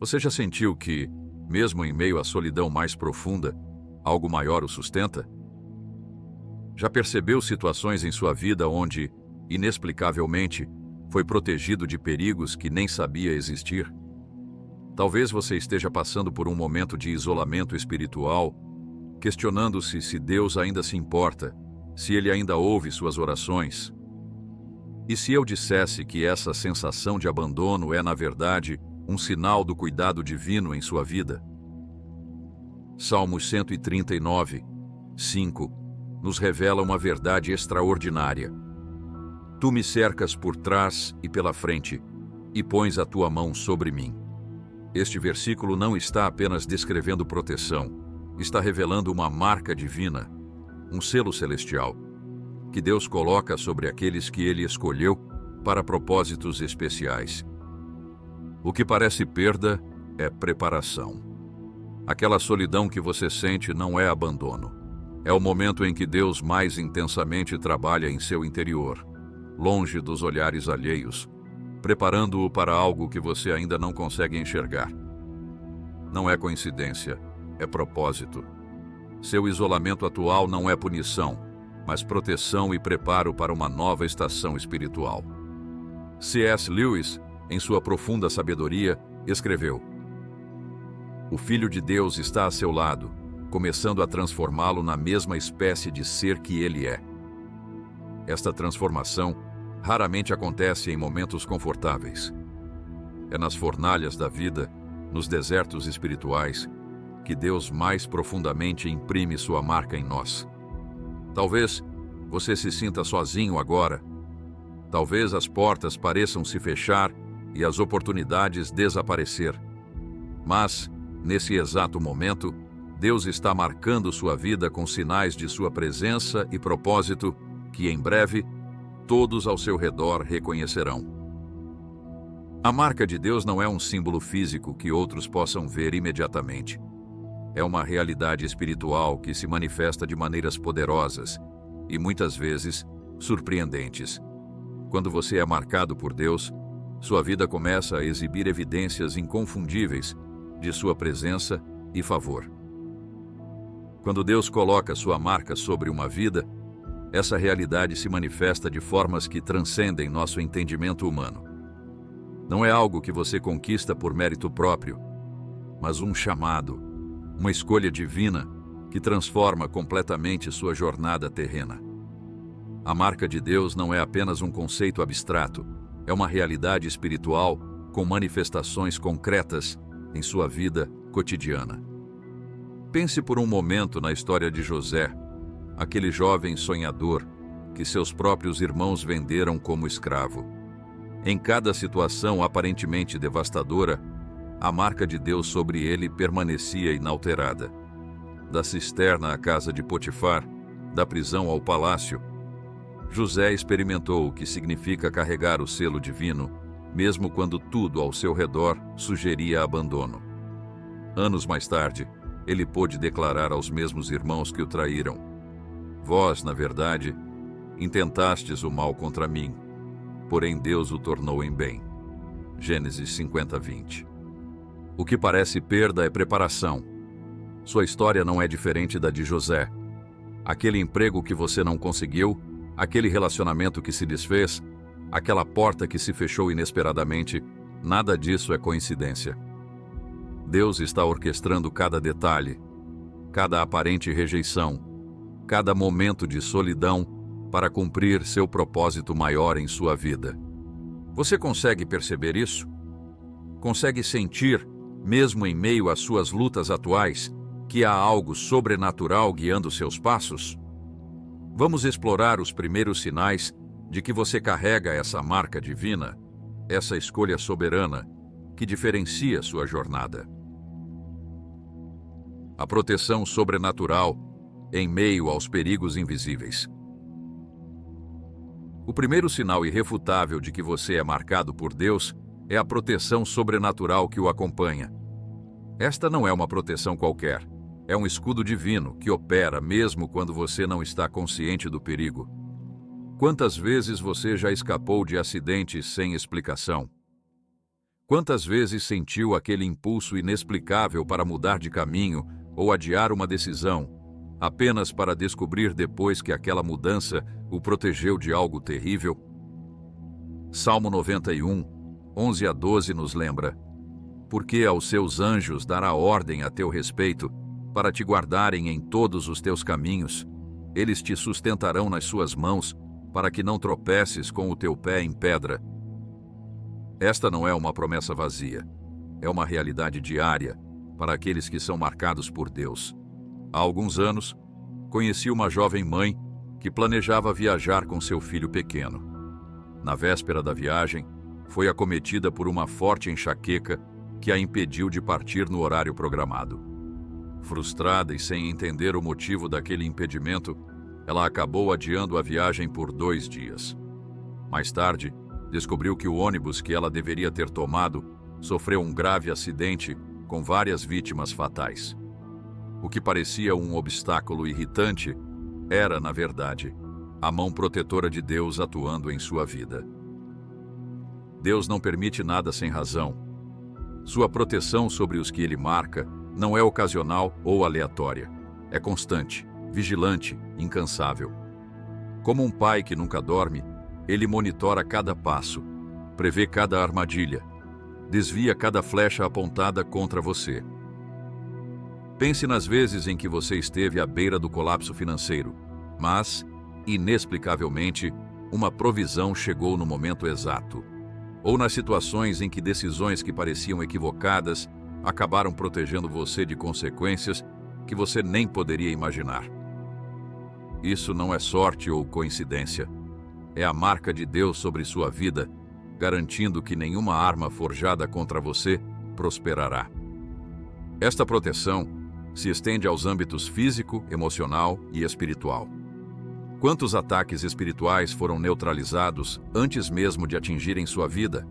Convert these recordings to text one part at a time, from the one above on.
Você já sentiu que, mesmo em meio à solidão mais profunda, algo maior o sustenta? Já percebeu situações em sua vida onde, inexplicavelmente, foi protegido de perigos que nem sabia existir? Talvez você esteja passando por um momento de isolamento espiritual, questionando-se se Deus ainda se importa, se Ele ainda ouve suas orações. E se eu dissesse que essa sensação de abandono é, na verdade, um sinal do cuidado divino em sua vida? Salmos 139, 5, nos revela uma verdade extraordinária. Tu me cercas por trás e pela frente, e pões a tua mão sobre mim. Este versículo não está apenas descrevendo proteção, está revelando uma marca divina, um selo celestial, que Deus coloca sobre aqueles que Ele escolheu para propósitos especiais. O que parece perda é preparação. Aquela solidão que você sente não é abandono. É o momento em que Deus mais intensamente trabalha em seu interior, longe dos olhares alheios, preparando-o para algo que você ainda não consegue enxergar. Não é coincidência, é propósito. Seu isolamento atual não é punição, mas proteção e preparo para uma nova estação espiritual. C.S. Lewis, em sua profunda sabedoria, escreveu: O Filho de Deus está a seu lado, começando a transformá-lo na mesma espécie de ser que ele é. Esta transformação raramente acontece em momentos confortáveis. É nas fornalhas da vida, nos desertos espirituais, que Deus mais profundamente imprime sua marca em nós. Talvez você se sinta sozinho agora. Talvez as portas pareçam se fechar e as oportunidades desaparecer. Mas, nesse exato momento, Deus está marcando sua vida com sinais de sua presença e propósito que, em breve, todos ao seu redor reconhecerão. A marca de Deus não é um símbolo físico que outros possam ver imediatamente. É uma realidade espiritual que se manifesta de maneiras poderosas e, muitas vezes, surpreendentes. Quando você é marcado por Deus, sua vida começa a exibir evidências inconfundíveis de sua presença e favor. Quando Deus coloca sua marca sobre uma vida, essa realidade se manifesta de formas que transcendem nosso entendimento humano. Não é algo que você conquista por mérito próprio, mas um chamado, uma escolha divina que transforma completamente sua jornada terrena. A marca de Deus não é apenas um conceito abstrato, é uma realidade espiritual com manifestações concretas em sua vida cotidiana. Pense por um momento na história de José, aquele jovem sonhador que seus próprios irmãos venderam como escravo. Em cada situação aparentemente devastadora, a marca de Deus sobre ele permanecia inalterada. Da cisterna à casa de Potifar, da prisão ao palácio, José experimentou o que significa carregar o selo divino, mesmo quando tudo ao seu redor sugeria abandono. Anos mais tarde, ele pôde declarar aos mesmos irmãos que o traíram: Vós, na verdade, intentastes o mal contra mim, porém Deus o tornou em bem. Gênesis 50:20. O que parece perda é preparação. Sua história não é diferente da de José. Aquele emprego que você não conseguiu, aquele relacionamento que se desfez, aquela porta que se fechou inesperadamente, nada disso é coincidência. Deus está orquestrando cada detalhe, cada aparente rejeição, cada momento de solidão para cumprir seu propósito maior em sua vida. Você consegue perceber isso? Consegue sentir, mesmo em meio às suas lutas atuais, que há algo sobrenatural guiando seus passos? Vamos explorar os primeiros sinais de que você carrega essa marca divina, essa escolha soberana que diferencia sua jornada. A proteção sobrenatural em meio aos perigos invisíveis. O primeiro sinal irrefutável de que você é marcado por Deus é a proteção sobrenatural que o acompanha. Esta não é uma proteção qualquer. É um escudo divino que opera mesmo quando você não está consciente do perigo. Quantas vezes você já escapou de acidentes sem explicação? Quantas vezes sentiu aquele impulso inexplicável para mudar de caminho ou adiar uma decisão, apenas para descobrir depois que aquela mudança o protegeu de algo terrível? Salmo 91, 11 a 12 nos lembra: porque aos seus anjos dará ordem a teu respeito, para te guardarem em todos os teus caminhos. Eles te sustentarão nas suas mãos, para que não tropeces com o teu pé em pedra. Esta não é uma promessa vazia, é uma realidade diária para aqueles que são marcados por Deus. Há alguns anos, conheci uma jovem mãe que planejava viajar com seu filho pequeno. Na véspera da viagem, foi acometida por uma forte enxaqueca que a impediu de partir no horário programado. Frustrada e sem entender o motivo daquele impedimento, ela acabou adiando a viagem por 2 dias. Mais tarde, descobriu que o ônibus que ela deveria ter tomado sofreu um grave acidente com várias vítimas fatais. O que parecia um obstáculo irritante era, na verdade, a mão protetora de Deus atuando em sua vida. Deus não permite nada sem razão. Sua proteção sobre os que Ele marca não é ocasional ou aleatória. É constante, vigilante, incansável. Como um pai que nunca dorme, Ele monitora cada passo, prevê cada armadilha, desvia cada flecha apontada contra você. Pense nas vezes em que você esteve à beira do colapso financeiro, mas, inexplicavelmente, uma provisão chegou no momento exato. Ou nas situações em que decisões que pareciam equivocadas acabaram protegendo você de consequências que você nem poderia imaginar. Isso não é sorte ou coincidência. É a marca de Deus sobre sua vida, garantindo que nenhuma arma forjada contra você prosperará. Esta proteção se estende aos âmbitos físico, emocional e espiritual. Quantos ataques espirituais foram neutralizados antes mesmo de atingirem sua vida?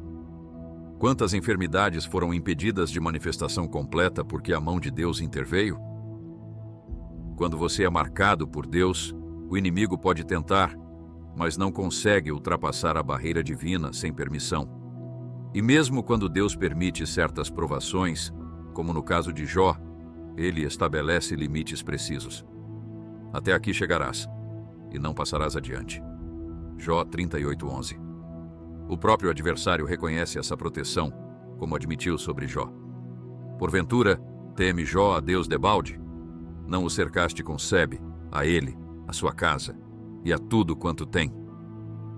Quantas enfermidades foram impedidas de manifestação completa porque a mão de Deus interveio? Quando você é marcado por Deus, o inimigo pode tentar, mas não consegue ultrapassar a barreira divina sem permissão. E mesmo quando Deus permite certas provações, como no caso de Jó, Ele estabelece limites precisos. Até aqui chegarás, e não passarás adiante. Jó 38:11. O próprio adversário reconhece essa proteção, como admitiu sobre Jó. Porventura, teme Jó a Deus debalde? Não o cercaste com sebe, a ele, a sua casa, e a tudo quanto tem.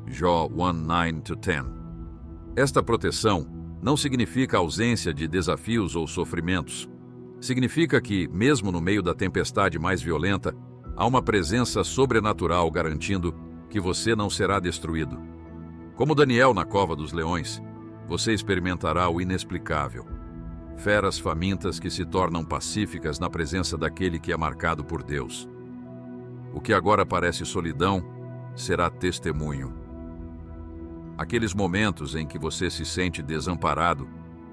Jó 1:9-10. Esta proteção não significa ausência de desafios ou sofrimentos. Significa que, mesmo no meio da tempestade mais violenta, há uma presença sobrenatural garantindo que você não será destruído. Como Daniel na cova dos leões, você experimentará o inexplicável. Feras famintas que se tornam pacíficas na presença daquele que é marcado por Deus. O que agora parece solidão, será testemunho. Aqueles momentos em que você se sente desamparado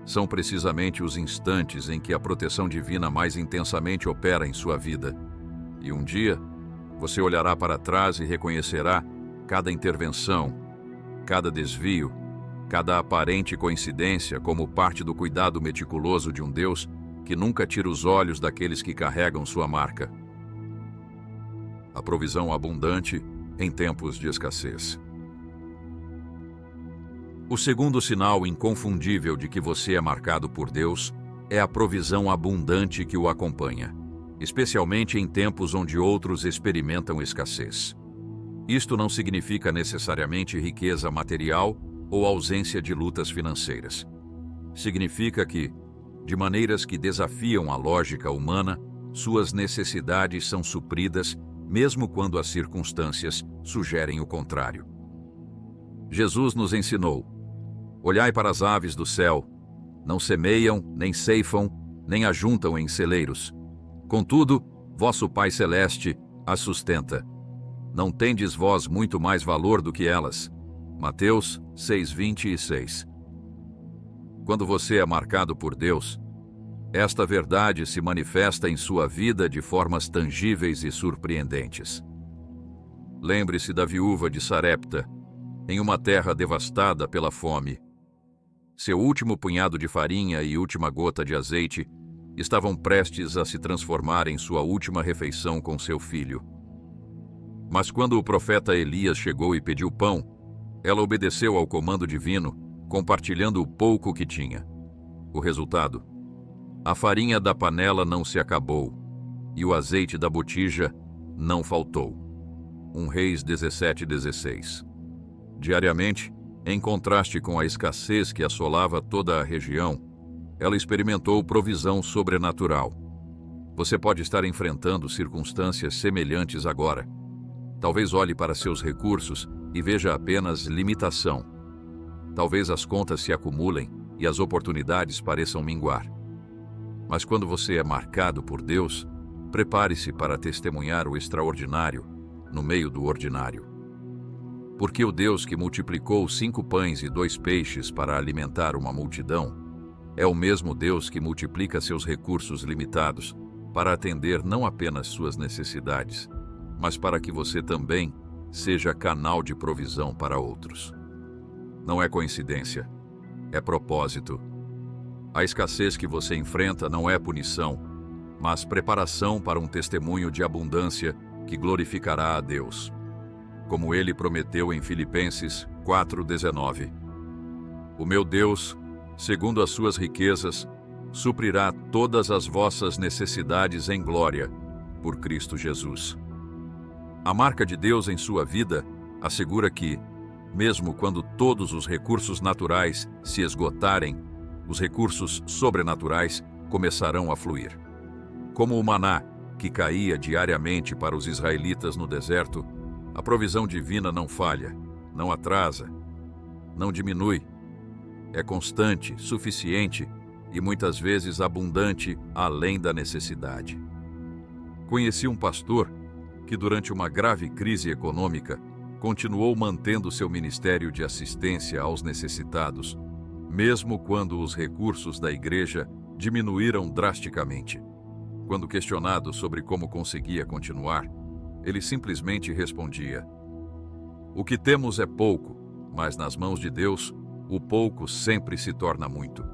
são precisamente os instantes em que a proteção divina mais intensamente opera em sua vida. E um dia, você olhará para trás e reconhecerá cada intervenção, cada desvio, cada aparente coincidência como parte do cuidado meticuloso de um Deus que nunca tira os olhos daqueles que carregam sua marca. A provisão abundante em tempos de escassez. O segundo sinal inconfundível de que você é marcado por Deus é a provisão abundante que o acompanha, especialmente em tempos onde outros experimentam escassez. Isto não significa necessariamente riqueza material ou ausência de lutas financeiras. Significa que, de maneiras que desafiam a lógica humana, suas necessidades são supridas, mesmo quando as circunstâncias sugerem o contrário. Jesus nos ensinou: olhai para as aves do céu, não semeiam, nem ceifam, nem ajuntam em celeiros. Contudo, vosso Pai Celeste as sustenta. Não tendes vós muito mais valor do que elas? Mateus 6:26. Quando você é marcado por Deus, esta verdade se manifesta em sua vida de formas tangíveis e surpreendentes. Lembre-se da viúva de Sarepta, em uma terra devastada pela fome. seu último punhado de farinha e última gota de azeite estavam prestes a se transformar em sua última refeição com seu filho. Mas quando o profeta Elias chegou e pediu pão, ela obedeceu ao comando divino, compartilhando o pouco que tinha. O resultado: a farinha da panela não se acabou e o azeite da botija não faltou. 1 Reis 17:16. Diariamente, em contraste com a escassez que assolava toda a região, ela experimentou provisão sobrenatural. Você pode estar enfrentando circunstâncias semelhantes agora. Talvez olhe para seus recursos e veja apenas limitação. Talvez as contas se acumulem e as oportunidades pareçam minguar. Mas quando você é marcado por Deus, prepare-se para testemunhar o extraordinário no meio do ordinário. Porque o Deus que multiplicou 5 pães e 2 peixes para alimentar uma multidão é o mesmo Deus que multiplica seus recursos limitados para atender não apenas suas necessidades, mas para que você também seja canal de provisão para outros. Não é coincidência, é propósito. A escassez que você enfrenta não é punição, mas preparação para um testemunho de abundância que glorificará a Deus. Como ele prometeu em Filipenses 4:19. O meu Deus, segundo as suas riquezas, suprirá todas as vossas necessidades em glória, por Cristo Jesus. A marca de Deus em sua vida assegura que, mesmo quando todos os recursos naturais se esgotarem, os recursos sobrenaturais começarão a fluir. Como o maná, que caía diariamente para os israelitas no deserto, a provisão divina não falha, não atrasa, não diminui. É constante, suficiente e muitas vezes abundante além da necessidade. Conheci um pastor que, durante uma grave crise econômica, continuou mantendo seu ministério de assistência aos necessitados, mesmo quando os recursos da igreja diminuíram drasticamente. Quando questionado sobre como conseguia continuar, ele simplesmente respondia: "O que temos é pouco, mas nas mãos de Deus, o pouco sempre se torna muito."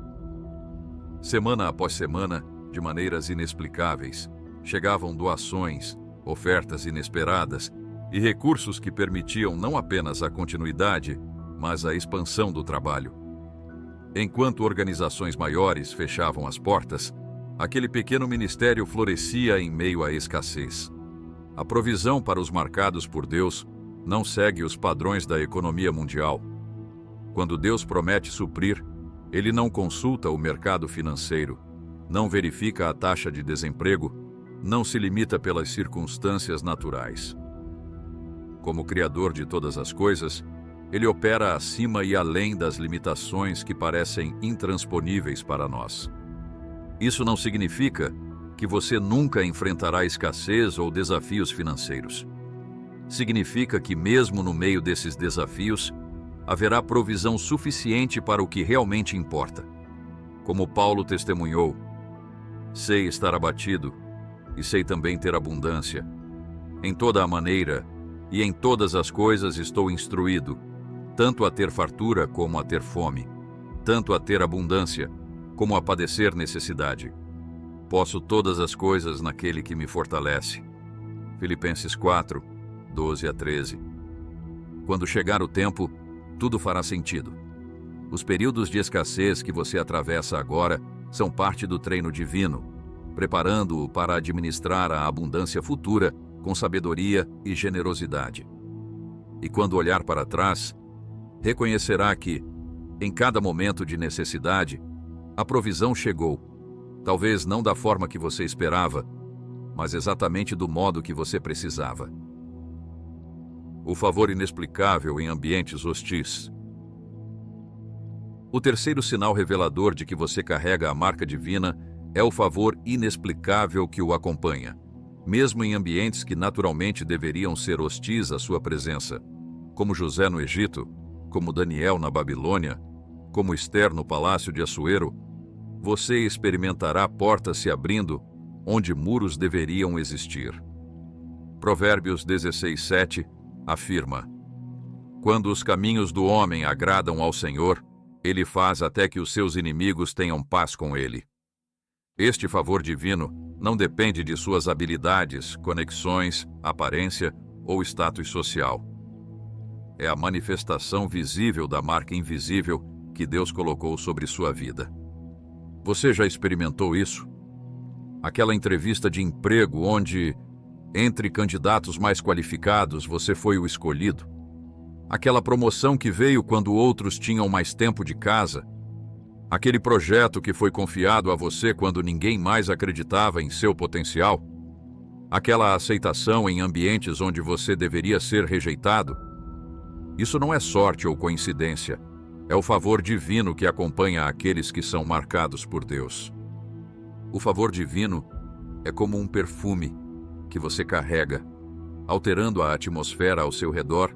Semana após semana, de maneiras inexplicáveis, chegavam doações, ofertas inesperadas e recursos que permitiam não apenas a continuidade, mas a expansão do trabalho. Enquanto organizações maiores fechavam as portas, aquele pequeno ministério florescia em meio à escassez. A provisão para os marcados por Deus não segue os padrões da economia mundial. Quando Deus promete suprir, Ele não consulta o mercado financeiro, não verifica a taxa de desemprego, não se limita pelas circunstâncias naturais. Como Criador de todas as coisas, Ele opera acima e além das limitações que parecem intransponíveis para nós. Isso não significa que você nunca enfrentará escassez ou desafios financeiros. Significa que, mesmo no meio desses desafios, haverá provisão suficiente para o que realmente importa. Como Paulo testemunhou: "Sei estar abatido e sei também ter abundância. Em toda a maneira e em todas as coisas estou instruído, tanto a ter fartura como a ter fome, tanto a ter abundância como a padecer necessidade. Posso todas as coisas naquele que me fortalece." Filipenses 4:12-13. Quando chegar o tempo, tudo fará sentido. Os períodos de escassez que você atravessa agora são parte do treino divino, preparando-o para administrar a abundância futura com sabedoria e generosidade. E quando olhar para trás, reconhecerá que, em cada momento de necessidade, a provisão chegou, talvez não da forma que você esperava, mas exatamente do modo que você precisava. O favor inexplicável em ambientes hostis. O terceiro sinal revelador de que você carrega a marca divina é o favor inexplicável que o acompanha, mesmo em ambientes que naturalmente deveriam ser hostis à sua presença, como José no Egito, como Daniel na Babilônia, como Ester no palácio de Assuero. Você experimentará portas se abrindo onde muros deveriam existir. Provérbios 16:7 afirma: "Quando os caminhos do homem agradam ao Senhor, Ele faz até que os seus inimigos tenham paz com ele. Este favor divino não depende de suas habilidades, conexões, aparência ou status social. É a manifestação visível da marca invisível que Deus colocou sobre sua vida. Você já experimentou isso? Aquela entrevista de emprego onde, entre candidatos mais qualificados, você foi o escolhido? Aquela promoção que veio quando outros tinham mais tempo de casa? Aquele projeto que foi confiado a você quando ninguém mais acreditava em seu potencial? Aquela aceitação em ambientes onde você deveria ser rejeitado? Isso não é sorte ou coincidência. É o favor divino que acompanha aqueles que são marcados por Deus. O favor divino é como um perfume que você carrega, alterando a atmosfera ao seu redor,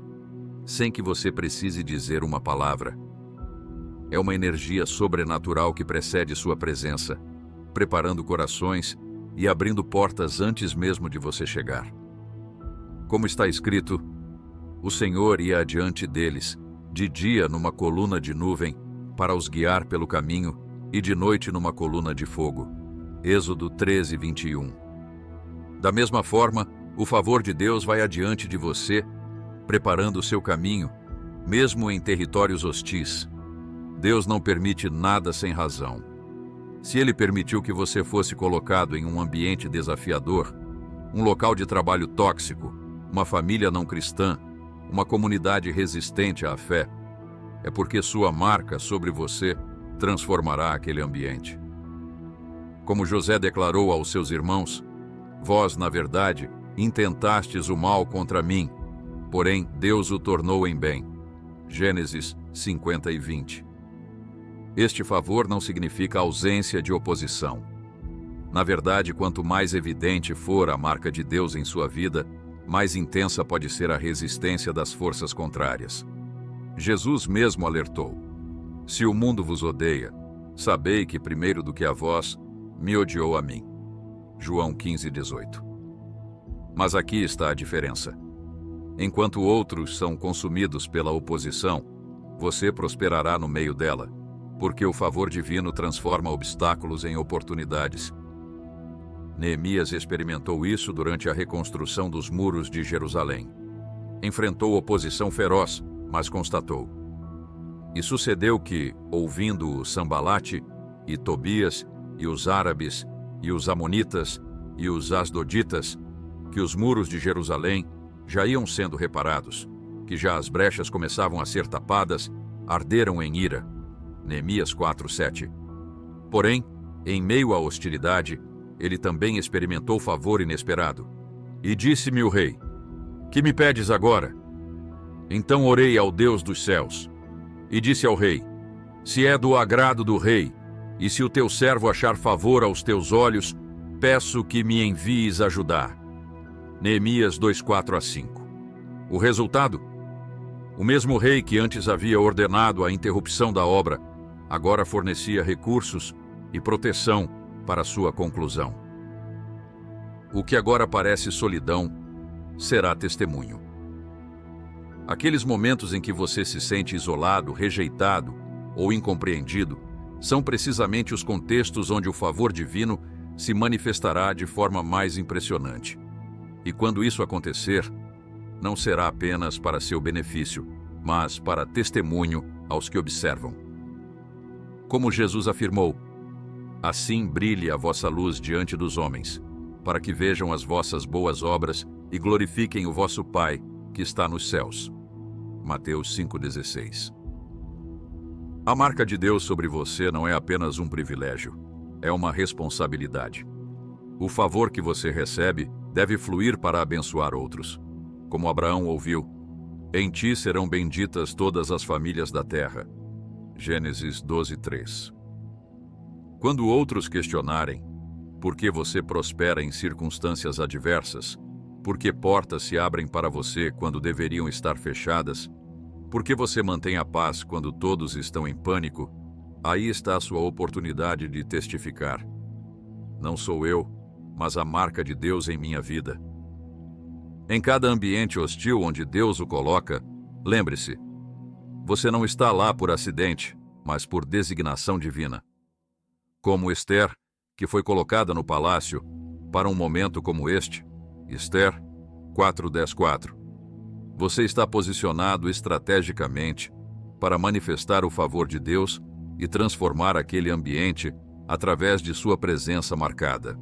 sem que você precise dizer uma palavra. É uma energia sobrenatural que precede sua presença, preparando corações e abrindo portas antes mesmo de você chegar. Como está escrito, o Senhor ia adiante deles, de dia numa coluna de nuvem, para os guiar pelo caminho, e de noite numa coluna de fogo. Êxodo 13, 21. Da mesma forma, o favor de Deus vai adiante de você, preparando o seu caminho, mesmo em territórios hostis. Deus não permite nada sem razão. Se Ele permitiu que você fosse colocado em um ambiente desafiador, um local de trabalho tóxico, uma família não cristã, uma comunidade resistente à fé, é porque sua marca sobre você transformará aquele ambiente. Como José declarou aos seus irmãos, vós, na verdade, intentastes o mal contra mim, porém Deus o tornou em bem. Gênesis 50 e 20. Este favor não significa ausência de oposição. Na verdade, quanto mais evidente for a marca de Deus em sua vida, mais intensa pode ser a resistência das forças contrárias. Jesus mesmo alertou: se o mundo vos odeia, sabei que primeiro do que a vós, me odiou a mim. João 15, 18. Mas aqui está a diferença. Enquanto outros são consumidos pela oposição, você prosperará no meio dela, porque o favor divino transforma obstáculos em oportunidades. Neemias experimentou isso durante a reconstrução dos muros de Jerusalém. Enfrentou oposição feroz, mas constatou. E sucedeu que, ouvindo Sambalate e Tobias e os árabes e os amonitas e os asdoditas, que os muros de Jerusalém já iam sendo reparados, que já as brechas começavam a ser tapadas, arderam em ira. Neemias 4:7. Porém, em meio à hostilidade, ele também experimentou favor inesperado. E disse-me o rei: que me pedes agora? Então orei ao Deus dos céus. E disse ao rei: se é do agrado do rei, e se o teu servo achar favor aos teus olhos, peço que me envies ajudar. Neemias 2:4-5. O resultado? O mesmo rei que antes havia ordenado a interrupção da obra, agora fornecia recursos e proteção para sua conclusão. O que agora parece solidão, será testemunho. Aqueles momentos em que você se sente isolado, rejeitado ou incompreendido, são precisamente os contextos onde o favor divino se manifestará de forma mais impressionante. E quando isso acontecer, não será apenas para seu benefício, mas para testemunho aos que observam. Como Jesus afirmou: assim brilhe a vossa luz diante dos homens, para que vejam as vossas boas obras e glorifiquem o vosso Pai, que está nos céus. Mateus 5,16. A marca de Deus sobre você não é apenas um privilégio, é uma responsabilidade. O favor que você recebe deve fluir para abençoar outros. Como Abraão ouviu: em ti serão benditas todas as famílias da terra. Gênesis 12:3. Quando outros questionarem por que você prospera em circunstâncias adversas, por que portas se abrem para você quando deveriam estar fechadas, por que você mantém a paz quando todos estão em pânico, aí está a sua oportunidade de testificar: não sou eu, mas a marca de Deus em minha vida. Em cada ambiente hostil onde Deus o coloca, lembre-se, você não está lá por acidente, mas por designação divina. Como Ester, que foi colocada no palácio para um momento como este, Ester 4:10-4. Você está posicionado estrategicamente para manifestar o favor de Deus e transformar aquele ambiente através de sua presença marcada.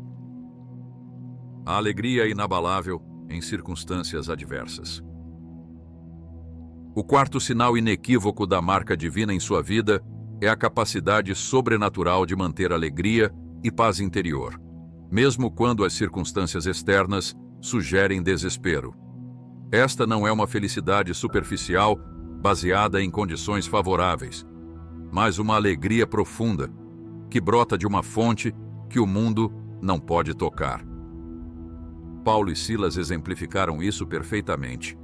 A alegria é inabalável em circunstâncias adversas. O quarto sinal inequívoco da marca divina em sua vida é a capacidade sobrenatural de manter alegria e paz interior, mesmo quando as circunstâncias externas sugerem desespero. Esta não é uma felicidade superficial baseada em condições favoráveis, mas uma alegria profunda que brota de uma fonte que o mundo não pode tocar. Paulo e Silas exemplificaram isso perfeitamente.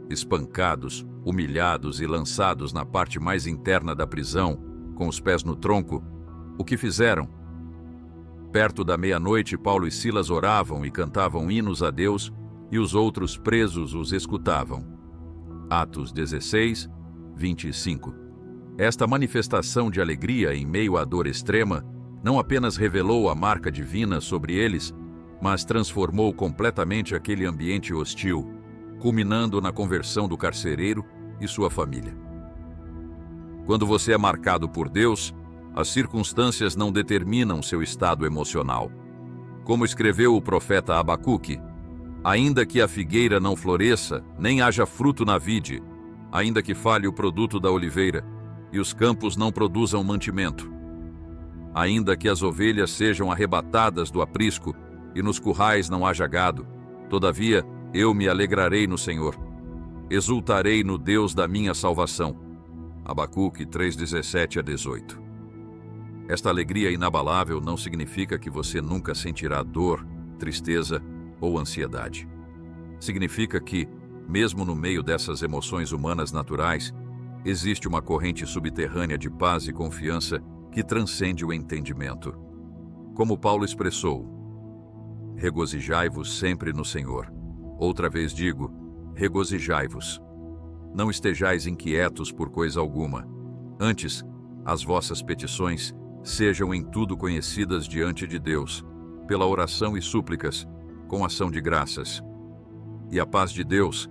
Espancados, humilhados e lançados na parte mais interna da prisão, com os pés no tronco, o que fizeram? Perto da meia-noite, Paulo e Silas oravam e cantavam hinos a Deus, e os outros presos os escutavam. Atos 16, 25. Esta manifestação de alegria em meio à dor extrema não apenas revelou a marca divina sobre eles, mas transformou completamente aquele ambiente hostil, culminando na conversão do carcereiro e sua família. Quando você é marcado por Deus, as circunstâncias não determinam seu estado emocional. Como escreveu o profeta Abacuque, ainda que a figueira não floresça, nem haja fruto na vide, ainda que falhe o produto da oliveira, e os campos não produzam mantimento, ainda que as ovelhas sejam arrebatadas do aprisco, e nos currais não haja gado, todavia eu me alegrarei no Senhor, exultarei no Deus da minha salvação. Abacuque 3:17-18. Esta alegria inabalável não significa que você nunca sentirá dor, tristeza ou ansiedade. Significa que, mesmo no meio dessas emoções humanas naturais, existe uma corrente subterrânea de paz e confiança que transcende o entendimento. Como Paulo expressou: regozijai-vos sempre no Senhor. Outra vez digo, regozijai-vos. Não estejais inquietos por coisa alguma. Antes, as vossas petições sejam em tudo conhecidas diante de Deus, pela oração e súplicas, com ação de graças. E a paz de Deus,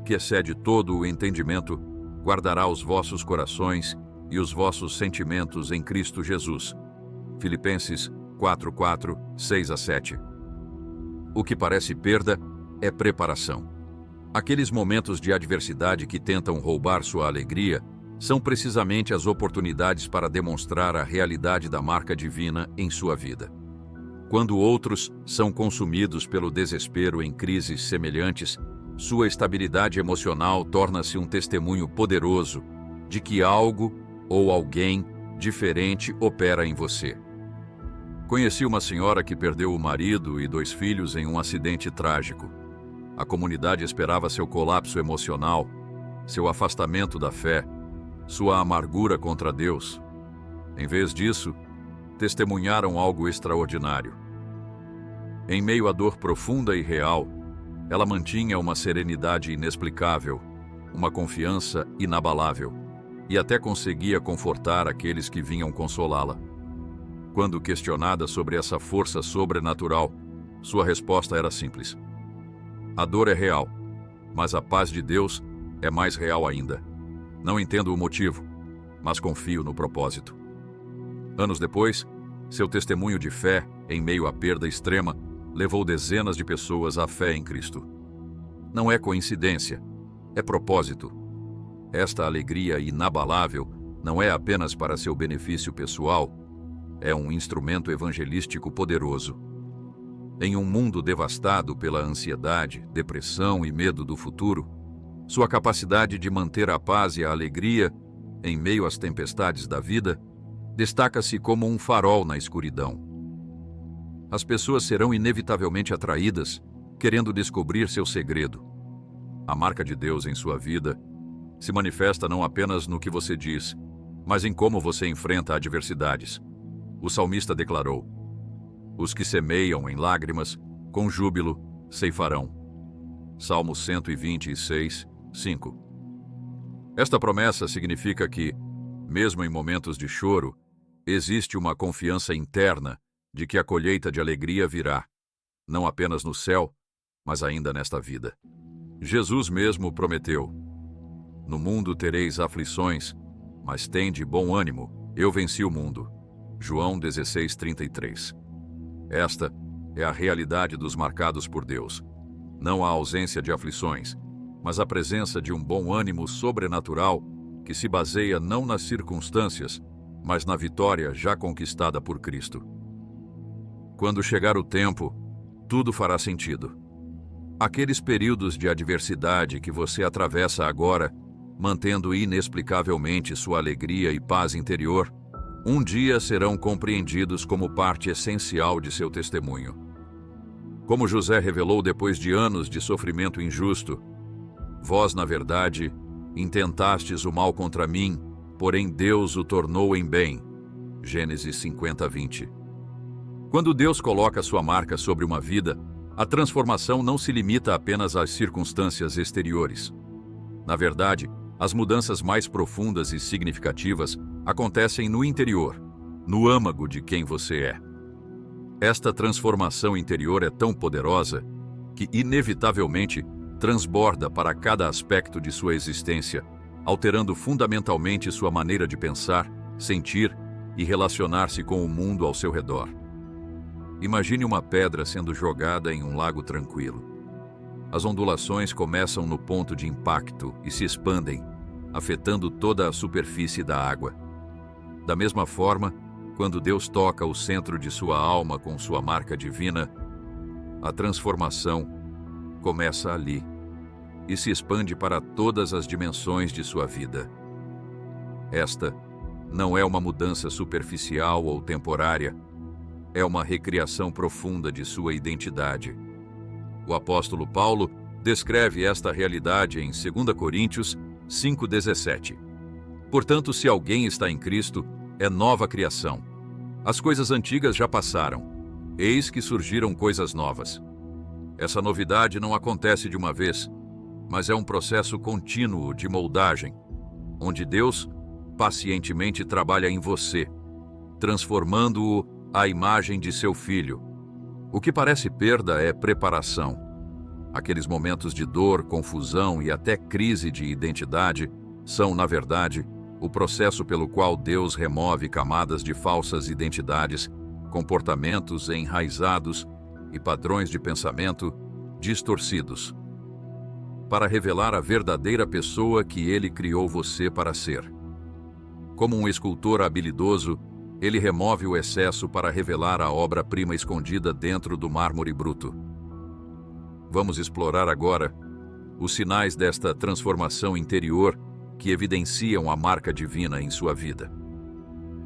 que excede todo o entendimento, guardará os vossos corações e os vossos sentimentos em Cristo Jesus. Filipenses 4:4, 6-7. O que parece perda é preparação. Aqueles momentos de adversidade que tentam roubar sua alegria são precisamente as oportunidades para demonstrar a realidade da marca divina em sua vida. Quando outros são consumidos pelo desespero em crises semelhantes, sua estabilidade emocional torna-se um testemunho poderoso de que algo ou alguém diferente opera em você. Conheci uma senhora que perdeu o marido e 2 filhos em um acidente trágico. A comunidade esperava seu colapso emocional, seu afastamento da fé, sua amargura contra Deus. Em vez disso, testemunharam algo extraordinário. Em meio à dor profunda e real, ela mantinha uma serenidade inexplicável, uma confiança inabalável, e até conseguia confortar aqueles que vinham consolá-la. Quando questionada sobre essa força sobrenatural, sua resposta era simples: a dor é real, mas a paz de Deus é mais real ainda. Não entendo o motivo, mas confio no propósito. Anos depois, seu testemunho de fé, em meio à perda extrema, levou dezenas de pessoas à fé em Cristo. Não é coincidência, é propósito. Esta alegria inabalável não é apenas para seu benefício pessoal, é um instrumento evangelístico poderoso. Em um mundo devastado pela ansiedade, depressão e medo do futuro, sua capacidade de manter a paz e a alegria em meio às tempestades da vida destaca-se como um farol na escuridão. As pessoas serão inevitavelmente atraídas, querendo descobrir seu segredo. A marca de Deus em sua vida se manifesta não apenas no que você diz, mas em como você enfrenta adversidades. O salmista declarou: os que semeiam em lágrimas, com júbilo, ceifarão. Salmo 126, 5. Esta promessa significa que, Mesmo em momentos de choro, existe uma confiança interna de que a colheita de alegria virá, não apenas no céu, mas ainda nesta vida. Jesus mesmo prometeu: "No mundo tereis aflições, mas tende bom ânimo, eu venci o mundo." João 16:33. Esta é a realidade dos marcados por Deus. Não a ausência de aflições, mas a presença de um bom ânimo sobrenatural que se baseia não nas circunstâncias, mas na vitória já conquistada por Cristo. Quando chegar o tempo, tudo fará sentido. Aqueles períodos de adversidade que você atravessa agora, mantendo inexplicavelmente sua alegria e paz interior, um dia serão compreendidos como parte essencial de seu testemunho. Como José revelou depois de anos de sofrimento injusto: "Vós, na verdade, intentastes o mal contra mim, porém Deus o tornou em bem." Gênesis 50:20. Quando Deus coloca sua marca sobre uma vida, a transformação não se limita apenas às circunstâncias exteriores. Na verdade, as mudanças mais profundas e significativas acontecem no interior, no âmago de quem você é. Esta transformação interior é tão poderosa que, inevitavelmente, transborda para cada aspecto de sua existência, alterando fundamentalmente sua maneira de pensar, sentir e relacionar-se com o mundo ao seu redor. Imagine uma pedra sendo jogada em um lago tranquilo. As ondulações começam no ponto de impacto e se expandem, afetando toda a superfície da água. Da mesma forma, quando Deus toca o centro de sua alma com sua marca divina, a transformação começa ali e se expande para todas as dimensões de sua vida. Esta não é uma mudança superficial ou temporária, é uma recriação profunda de sua identidade. O apóstolo Paulo descreve esta realidade em 2 Coríntios 5:17. "Portanto, se alguém está em Cristo, é nova criação. As coisas antigas já passaram, eis que surgiram coisas novas." Essa novidade não acontece de uma vez, mas é um processo contínuo de moldagem, onde Deus pacientemente trabalha em você, transformando-o à imagem de seu Filho. O que parece perda é preparação. Aqueles momentos de dor, confusão e até crise de identidade são, na verdade, o processo pelo qual Deus remove camadas de falsas identidades, comportamentos enraizados e padrões de pensamento distorcidos, para revelar a verdadeira pessoa que Ele criou você para ser. Como um escultor habilidoso, Ele remove o excesso para revelar a obra-prima escondida dentro do mármore bruto. Vamos explorar agora os sinais desta transformação interior que evidenciam a marca divina em sua vida.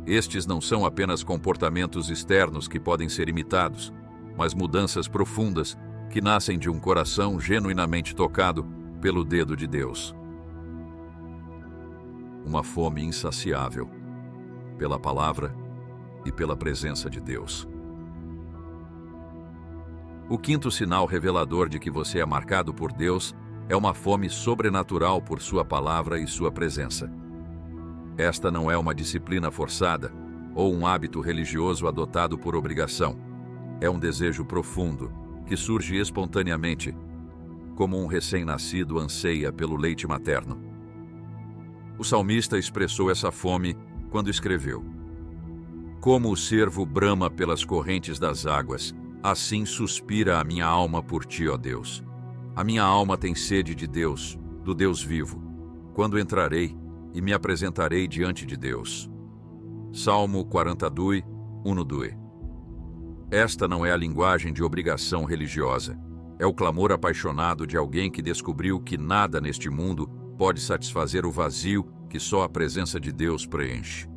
Estes não são apenas comportamentos externos que podem ser imitados, mas mudanças profundas que nascem de um coração genuinamente tocado pelo dedo de Deus. Uma fome insaciável pela palavra e pela presença de Deus. O quinto sinal revelador de que você é marcado por Deus é uma fome sobrenatural por sua palavra e sua presença. Esta não é uma disciplina forçada ou um hábito religioso adotado por obrigação. É um desejo profundo que surge espontaneamente, como um recém-nascido anseia pelo leite materno. O salmista expressou essa fome quando escreveu: "Como o cervo brama pelas correntes das águas, assim suspira a minha alma por ti, ó Deus. A minha alma tem sede de Deus, do Deus vivo. Quando entrarei e me apresentarei diante de Deus." Salmo 42, 1-2. Esta não é a linguagem de obrigação religiosa. É o clamor apaixonado de alguém que descobriu que nada neste mundo pode satisfazer o vazio que só a presença de Deus preenche.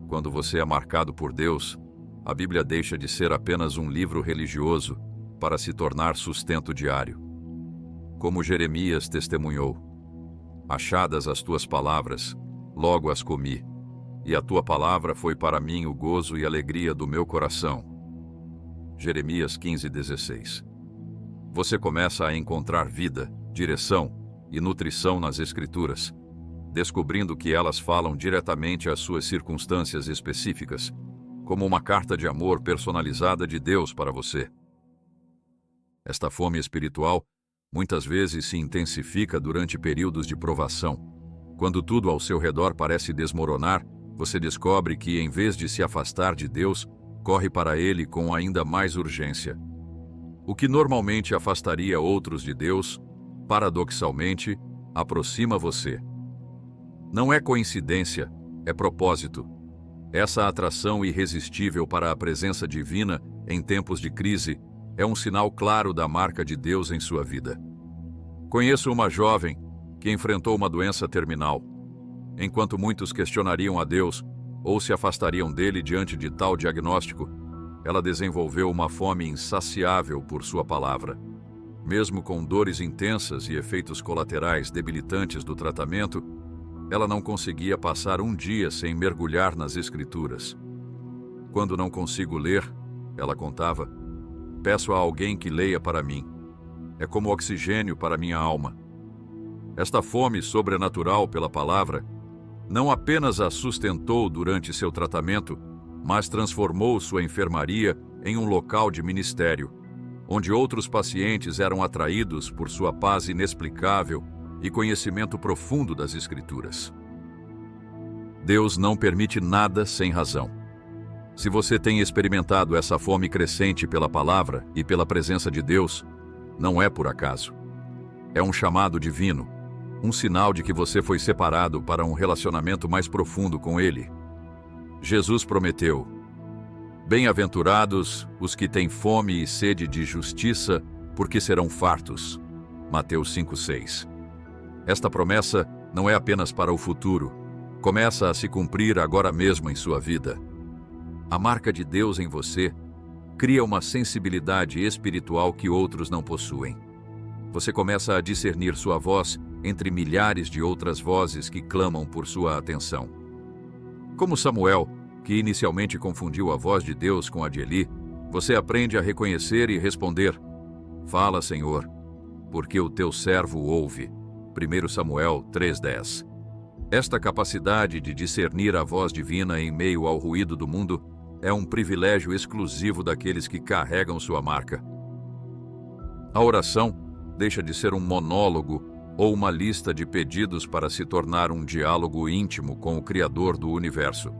Quando você é marcado por Deus, a Bíblia deixa de ser apenas um livro religioso para se tornar sustento diário. Como Jeremias testemunhou: "Achadas as tuas palavras, logo as comi, e a tua palavra foi para mim o gozo e alegria do meu coração." Jeremias 15:16. Você começa a encontrar vida, direção e nutrição nas Escrituras. descobrindo que elas falam diretamente às suas circunstâncias específicas, como uma carta de amor personalizada de Deus para você. Esta fome espiritual muitas vezes se intensifica durante períodos de provação. Quando tudo ao seu redor parece desmoronar, você descobre que, em vez de se afastar de Deus, corre para Ele com ainda mais urgência. O que normalmente afastaria outros de Deus, paradoxalmente, aproxima você. Não é coincidência, é propósito. Essa atração irresistível para a presença divina em tempos de crise é um sinal claro da marca de Deus em sua vida. Conheço uma jovem que enfrentou uma doença terminal. Enquanto muitos questionariam a Deus ou se afastariam dele diante de tal diagnóstico, ela desenvolveu uma fome insaciável por sua palavra. Mesmo com dores intensas e efeitos colaterais debilitantes do tratamento, ela não conseguia passar um dia sem mergulhar nas Escrituras. Quando não consigo ler, ela contava, peço a alguém que leia para mim. É como oxigênio para minha alma. Esta fome sobrenatural pela palavra não apenas a sustentou durante seu tratamento, mas transformou sua enfermaria em um local de ministério, onde outros pacientes eram atraídos por sua paz inexplicável e conhecimento profundo das Escrituras. Deus não permite nada sem razão. Se você tem experimentado essa fome crescente pela palavra e pela presença de Deus, não é por acaso. É um chamado divino, um sinal de que você foi separado para um relacionamento mais profundo com Ele. Jesus prometeu: bem-aventurados os que têm fome e sede de justiça, porque serão fartos. Mateus 5:6. Esta promessa não é apenas para o futuro, começa a se cumprir agora mesmo em sua vida. A marca de Deus em você cria uma sensibilidade espiritual que outros não possuem. Você começa a discernir sua voz entre milhares de outras vozes que clamam por sua atenção. Como Samuel, que inicialmente confundiu a voz de Deus com a de Eli, você aprende a reconhecer e responder: fala, Senhor, porque o teu servo ouve. 1 Samuel 3:10. Esta capacidade de discernir a voz divina em meio ao ruído do mundo é um privilégio exclusivo daqueles que carregam sua marca. A oração deixa de ser um monólogo ou uma lista de pedidos para se tornar um diálogo íntimo com o Criador do universo,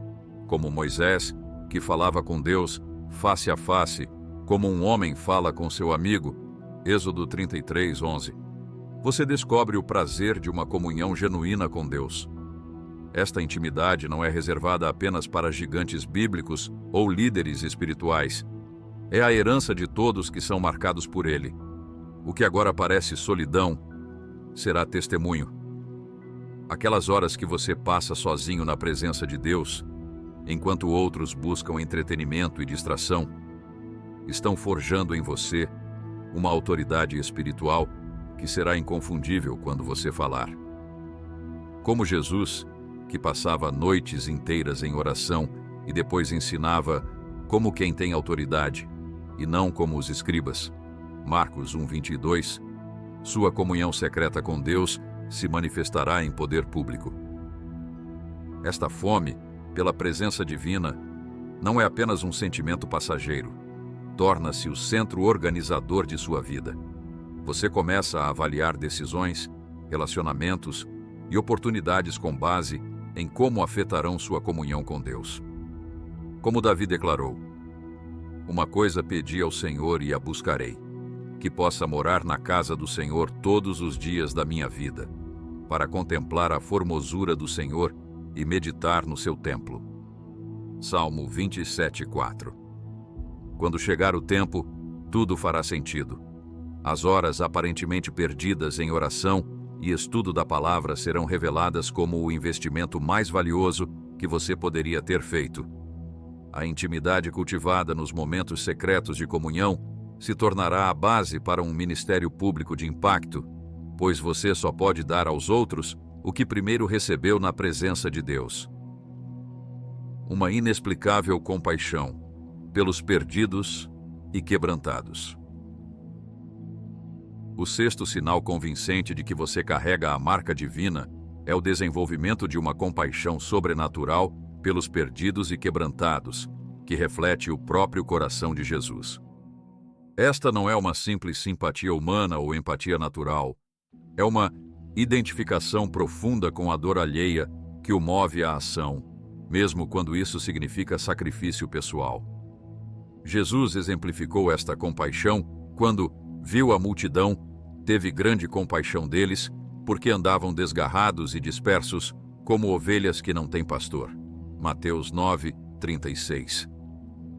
como Moisés, que falava com Deus face a face, como um homem fala com seu amigo, Êxodo 33:11. Você descobre o prazer de uma comunhão genuína com Deus. Esta intimidade não é reservada apenas para gigantes bíblicos ou líderes espirituais. É a herança de todos que são marcados por Ele. O que agora parece solidão será testemunho. Aquelas horas que você passa sozinho na presença de Deus, enquanto outros buscam entretenimento e distração, estão forjando em você uma autoridade espiritual que será inconfundível quando você falar. Como Jesus, que passava noites inteiras em oração e depois ensinava como quem tem autoridade, e não como os escribas. Marcos 1:22. Sua comunhão secreta com Deus se manifestará em poder público. Esta fome pela presença divina não é apenas um sentimento passageiro. Torna-se o centro organizador de sua vida. Você começa a avaliar decisões, relacionamentos e oportunidades com base em como afetarão sua comunhão com Deus. Como Davi declarou: uma coisa pedi ao Senhor e a buscarei, que possa morar na casa do Senhor todos os dias da minha vida, para contemplar a formosura do Senhor e meditar no seu templo. Salmo 27:4. Quando chegar o tempo, tudo fará sentido. As horas aparentemente perdidas em oração e estudo da palavra serão reveladas como o investimento mais valioso que você poderia ter feito. A intimidade cultivada nos momentos secretos de comunhão se tornará a base para um ministério público de impacto, pois você só pode dar aos outros o que primeiro recebeu na presença de Deus. Uma inexplicável compaixão pelos perdidos e quebrantados. O sexto sinal convincente de que você carrega a marca divina é o desenvolvimento de uma compaixão sobrenatural pelos perdidos e quebrantados, que reflete o próprio coração de Jesus. Esta não é uma simples simpatia humana ou empatia natural. É uma identificação profunda com a dor alheia que o move à ação, mesmo quando isso significa sacrifício pessoal. Jesus exemplificou esta compaixão quando viu a multidão, teve grande compaixão deles, porque andavam desgarrados e dispersos, como ovelhas que não têm pastor. Mateus 9:36.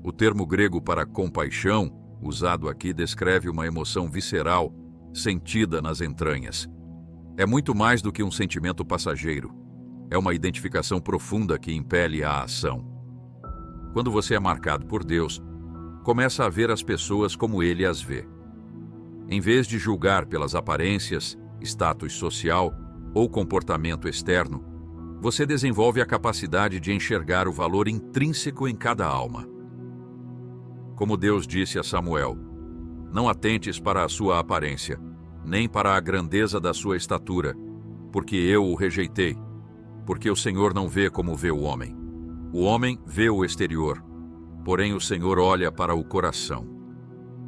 O termo grego para compaixão, usado aqui, descreve uma emoção visceral, sentida nas entranhas. É muito mais do que um sentimento passageiro. É uma identificação profunda que impele a ação. Quando você é marcado por Deus, começa a ver as pessoas como Ele as vê. Em vez de julgar pelas aparências, status social ou comportamento externo, você desenvolve a capacidade de enxergar o valor intrínseco em cada alma. Como Deus disse a Samuel: não atentes para a sua aparência, nem para a grandeza da sua estatura, porque eu o rejeitei, porque o Senhor não vê como vê o homem. O homem vê o exterior, porém o Senhor olha para o coração.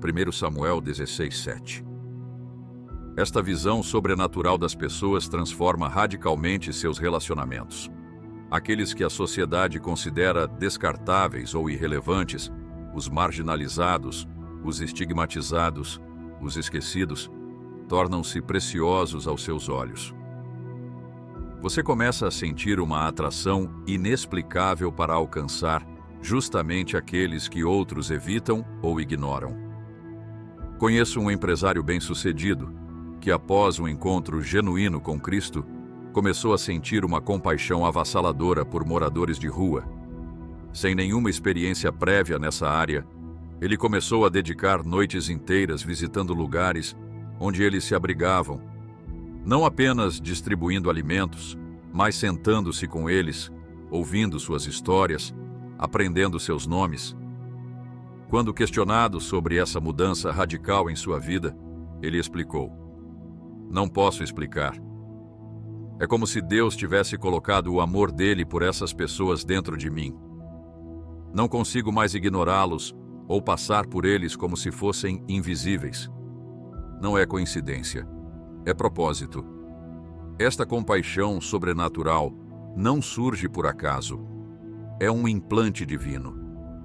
1 Samuel 16:7. Esta visão sobrenatural das pessoas transforma radicalmente seus relacionamentos. Aqueles que a sociedade considera descartáveis ou irrelevantes, os marginalizados, os estigmatizados, os esquecidos, tornam-se preciosos aos seus olhos. Você começa a sentir uma atração inexplicável para alcançar justamente aqueles que outros evitam ou ignoram. Conheço um empresário bem-sucedido que, após um encontro genuíno com Cristo, começou a sentir uma compaixão avassaladora por moradores de rua. Sem nenhuma experiência prévia nessa área, ele começou a dedicar noites inteiras visitando lugares onde eles se abrigavam, não apenas distribuindo alimentos, mas sentando-se com eles, ouvindo suas histórias, aprendendo seus nomes. Quando questionado sobre essa mudança radical em sua vida, ele explicou: não posso explicar. É como se Deus tivesse colocado o amor dele por essas pessoas dentro de mim. Não consigo mais ignorá-los ou passar por eles como se fossem invisíveis. Não é coincidência, é propósito. Esta compaixão sobrenatural não surge por acaso. É um implante divino,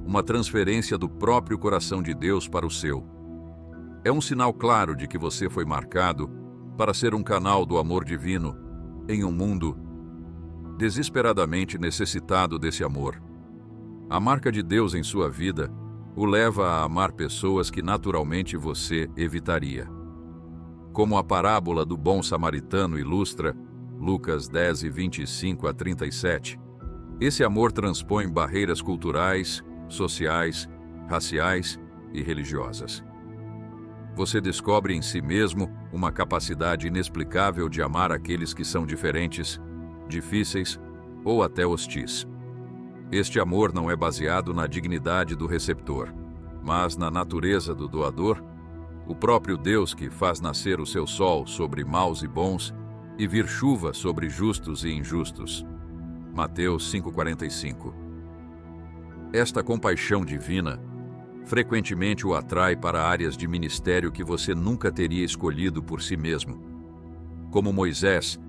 uma transferência do próprio coração de Deus para o seu. É um sinal claro de que você foi marcado para ser um canal do amor divino em um mundo desesperadamente necessitado desse amor. A marca de Deus em sua vida o leva a amar pessoas que naturalmente você evitaria. Como a parábola do bom samaritano ilustra, Lucas 10:25-37, esse amor transpõe barreiras culturais, sociais, raciais e religiosas. Você descobre em si mesmo uma capacidade inexplicável de amar aqueles que são diferentes, difíceis ou até hostis. Este amor não é baseado na dignidade do receptor, mas na natureza do doador, o próprio Deus que faz nascer o seu sol sobre maus e bons e vir chuva sobre justos e injustos. Mateus 5:45. Esta compaixão divina frequentemente o atrai para áreas de ministério que você nunca teria escolhido por si mesmo. Como Moisés,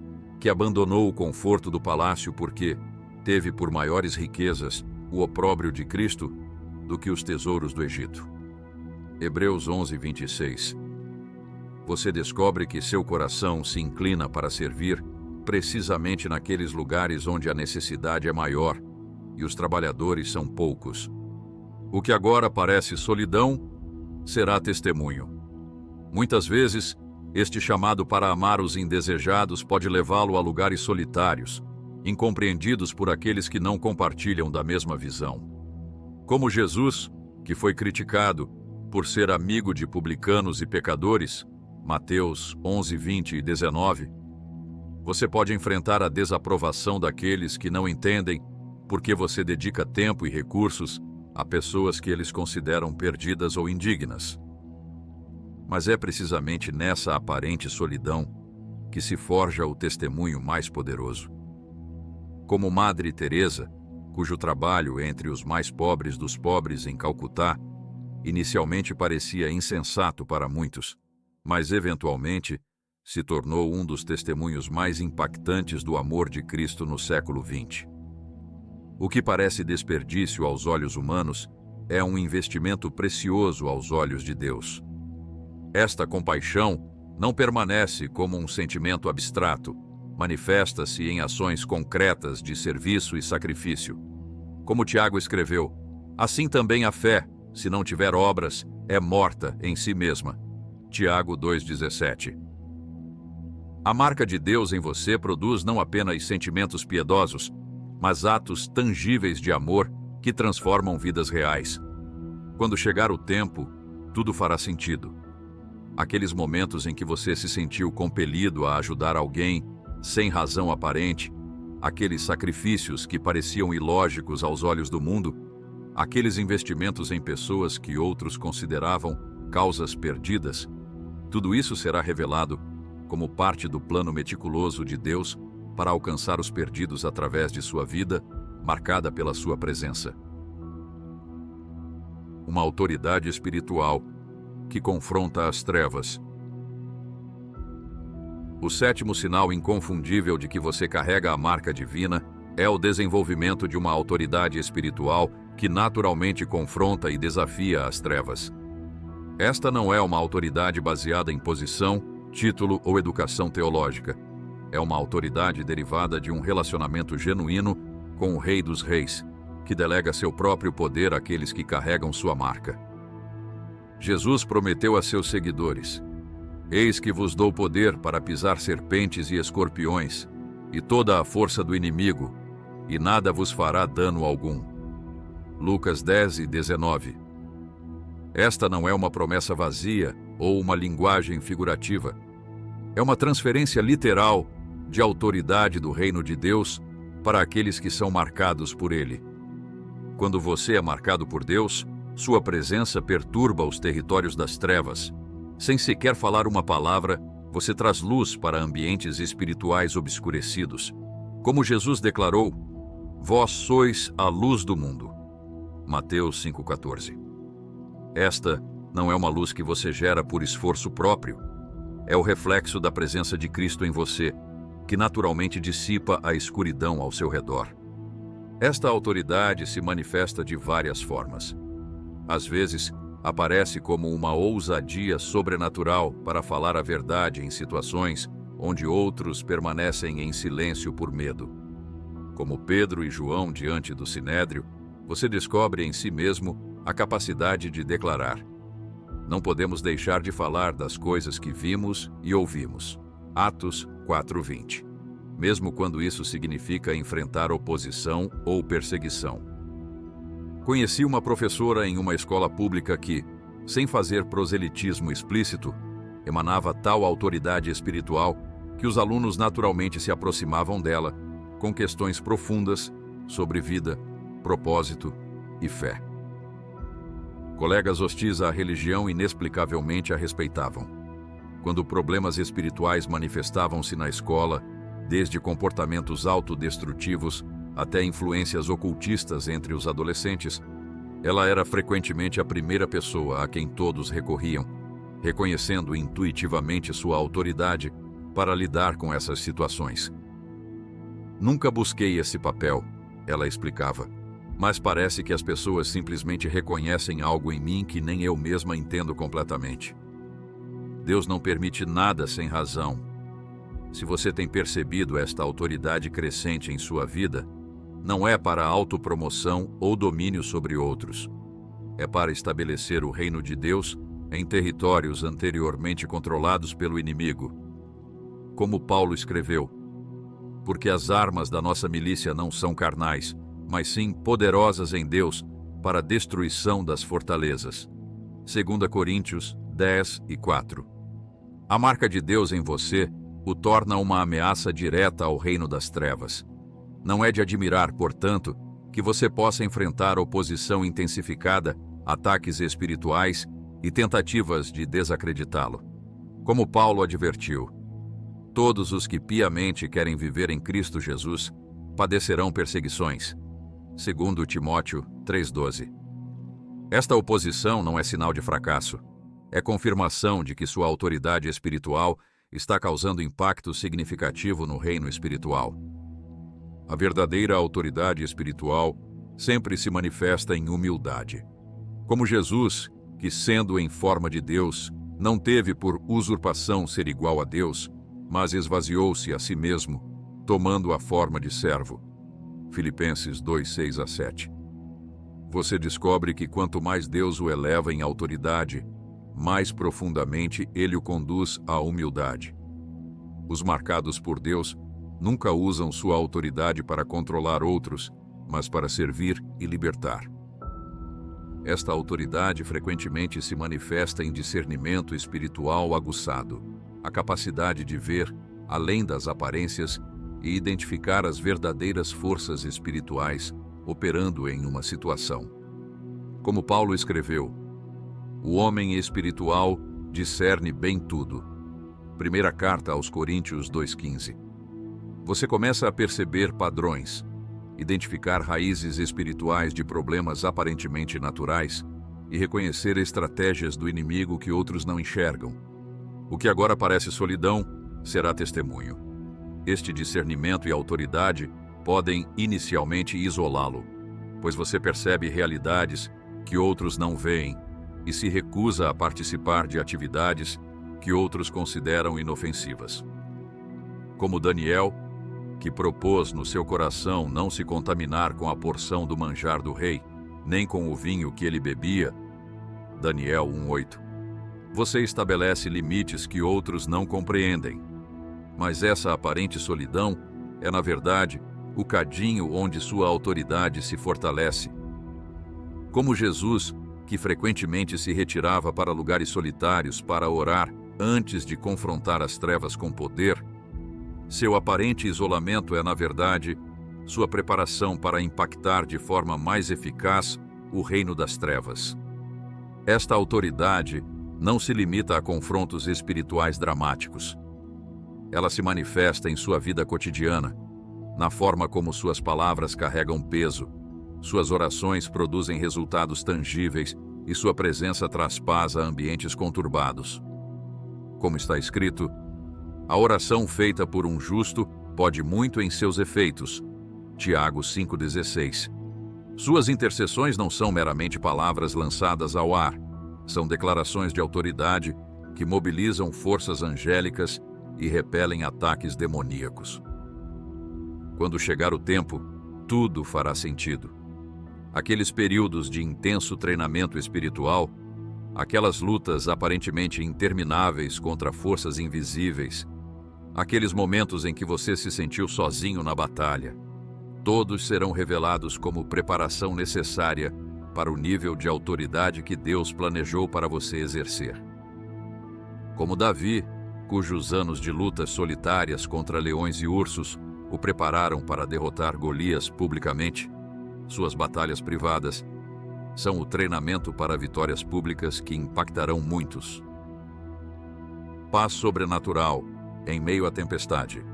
que abandonou o conforto do palácio porque teve por maiores riquezas o opróbrio de Cristo do que os tesouros do Egito. Hebreus 11:26. Você descobre que seu coração se inclina para servir precisamente naqueles lugares onde a necessidade é maior e os trabalhadores são poucos. O que agora parece solidão será testemunho. Muitas vezes, este chamado para amar os indesejados pode levá-lo a lugares solitários, incompreendidos por aqueles que não compartilham da mesma visão. Como Jesus, que foi criticado por ser amigo de publicanos e pecadores, Mateus 11:20 e 19, você pode enfrentar a desaprovação daqueles que não entendem porque você dedica tempo e recursos a pessoas que eles consideram perdidas ou indignas. Mas é precisamente nessa aparente solidão que se forja o testemunho mais poderoso. Como Madre Teresa, cujo trabalho entre os mais pobres dos pobres em Calcutá inicialmente parecia insensato para muitos, mas eventualmente se tornou um dos testemunhos mais impactantes do amor de Cristo no século XX. O que parece desperdício aos olhos humanos é um investimento precioso aos olhos de Deus. Esta compaixão não permanece como um sentimento abstrato, manifesta-se em ações concretas de serviço e sacrifício. Como Tiago escreveu, assim também a fé, se não tiver obras, é morta em si mesma. Tiago 2,17. A marca de Deus em você produz não apenas sentimentos piedosos, mas atos tangíveis de amor que transformam vidas reais. Quando chegar o tempo, tudo fará sentido. Aqueles momentos em que você se sentiu compelido a ajudar alguém sem razão aparente, aqueles sacrifícios que pareciam ilógicos aos olhos do mundo, aqueles investimentos em pessoas que outros consideravam causas perdidas, tudo isso será revelado como parte do plano meticuloso de Deus para alcançar os perdidos através de sua vida, marcada pela sua presença. Uma autoridade espiritual que confronta as trevas. O sétimo sinal inconfundível de que você carrega a marca divina é o desenvolvimento de uma autoridade espiritual que naturalmente confronta e desafia as trevas. Esta não é uma autoridade baseada em posição, título ou educação teológica. É uma autoridade derivada de um relacionamento genuíno com o Rei dos Reis, que delega seu próprio poder àqueles que carregam sua marca. Jesus prometeu a seus seguidores: Eis que vos dou poder para pisar serpentes e escorpiões, e toda a força do inimigo, e nada vos fará dano algum. Lucas 10:19. Esta não é uma promessa vazia ou uma linguagem figurativa. É uma transferência literal de autoridade do reino de Deus para aqueles que são marcados por ele. Quando você é marcado por Deus, sua presença perturba os territórios das trevas. Sem sequer falar uma palavra, você traz luz para ambientes espirituais obscurecidos. Como Jesus declarou: Vós sois a luz do mundo. Mateus 5,14. Esta não é uma luz que você gera por esforço próprio. É o reflexo da presença de Cristo em você, que naturalmente dissipa a escuridão ao seu redor. Esta autoridade se manifesta de várias formas. Às vezes, aparece como uma ousadia sobrenatural para falar a verdade em situações onde outros permanecem em silêncio por medo. Como Pedro e João diante do Sinédrio, você descobre em si mesmo a capacidade de declarar: Não podemos deixar de falar das coisas que vimos e ouvimos. Atos 4:20. Mesmo quando isso significa enfrentar oposição ou perseguição. Conheci uma professora em uma escola pública que, sem fazer proselitismo explícito, emanava tal autoridade espiritual que os alunos naturalmente se aproximavam dela com questões profundas sobre vida, propósito e fé. Colegas hostis à religião inexplicavelmente a respeitavam. Quando problemas espirituais manifestavam-se na escola, desde comportamentos autodestrutivos até influências ocultistas entre os adolescentes, ela era frequentemente a primeira pessoa a quem todos recorriam, reconhecendo intuitivamente sua autoridade para lidar com essas situações. Nunca busquei esse papel, ela explicava, mas parece que as pessoas simplesmente reconhecem algo em mim que nem eu mesma entendo completamente. Deus não permite nada sem razão. Se você tem percebido esta autoridade crescente em sua vida, não é para autopromoção ou domínio sobre outros. É para estabelecer o reino de Deus em territórios anteriormente controlados pelo inimigo. Como Paulo escreveu: Porque as armas da nossa milícia não são carnais, mas sim poderosas em Deus para a destruição das fortalezas. 2 Coríntios 10:4. A marca de Deus em você o torna uma ameaça direta ao reino das trevas. Não é de admirar, portanto, que você possa enfrentar oposição intensificada, ataques espirituais e tentativas de desacreditá-lo. Como Paulo advertiu: Todos os que piamente querem viver em Cristo Jesus padecerão perseguições. Segundo Timóteo 3,12. Esta oposição não é sinal de fracasso. É confirmação de que sua autoridade espiritual está causando impacto significativo no reino espiritual. A verdadeira autoridade espiritual sempre se manifesta em humildade. Como Jesus, que sendo em forma de Deus, não teve por usurpação ser igual a Deus, mas esvaziou-se a si mesmo, tomando a forma de servo. Filipenses 2:6-7. Você descobre que quanto mais Deus o eleva em autoridade, mais profundamente ele o conduz à humildade. Os marcados por Deus nunca usam sua autoridade para controlar outros, mas para servir e libertar. Esta autoridade frequentemente se manifesta em discernimento espiritual aguçado, a capacidade de ver além das aparências e identificar as verdadeiras forças espirituais operando em uma situação. Como Paulo escreveu, o homem espiritual discerne bem tudo. Primeira carta aos Coríntios 2:15. Você começa a perceber padrões, identificar raízes espirituais de problemas aparentemente naturais e reconhecer estratégias do inimigo que outros não enxergam. O que agora parece solidão será testemunho. Este discernimento e autoridade podem inicialmente isolá-lo, pois você percebe realidades que outros não veem e se recusa a participar de atividades que outros consideram inofensivas. Como Daniel, que propôs no seu coração não se contaminar com a porção do manjar do rei, nem com o vinho que ele bebia. Daniel 1:8. Você estabelece limites que outros não compreendem. Mas essa aparente solidão é, na verdade, o cadinho onde sua autoridade se fortalece. Como Jesus, que frequentemente se retirava para lugares solitários para orar antes de confrontar as trevas com poder, seu aparente isolamento é, na verdade, sua preparação para impactar de forma mais eficaz o reino das trevas. Esta autoridade não se limita a confrontos espirituais dramáticos. Ela se manifesta em sua vida cotidiana, na forma como suas palavras carregam peso, suas orações produzem resultados tangíveis e sua presença traz paz a ambientes conturbados. Como está escrito, a oração feita por um justo pode muito em seus efeitos. Tiago 5,16. Suas intercessões não são meramente palavras lançadas ao ar, são declarações de autoridade que mobilizam forças angélicas e repelem ataques demoníacos. Quando chegar o tempo, tudo fará sentido. Aqueles períodos de intenso treinamento espiritual, aquelas lutas aparentemente intermináveis contra forças invisíveis, aqueles momentos em que você se sentiu sozinho na batalha, todos serão revelados como preparação necessária para o nível de autoridade que Deus planejou para você exercer. Como Davi, cujos anos de lutas solitárias contra leões e ursos o prepararam para derrotar Golias publicamente, suas batalhas privadas são o treinamento para vitórias públicas que impactarão muitos. Paz sobrenatural em meio à tempestade.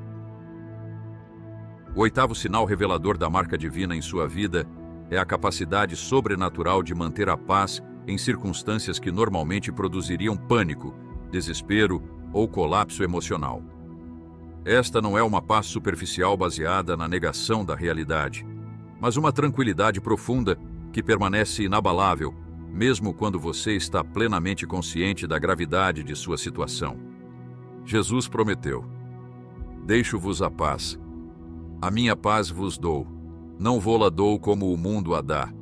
O oitavo sinal revelador da marca divina em sua vida é a capacidade sobrenatural de manter a paz em circunstâncias que normalmente produziriam pânico, desespero ou colapso emocional. Esta não é uma paz superficial baseada na negação da realidade, mas uma tranquilidade profunda que permanece inabalável, mesmo quando você está plenamente consciente da gravidade de sua situação. Jesus prometeu: "Deixo-vos a paz. A minha paz vos dou. Não vô-la dou como o mundo a dá.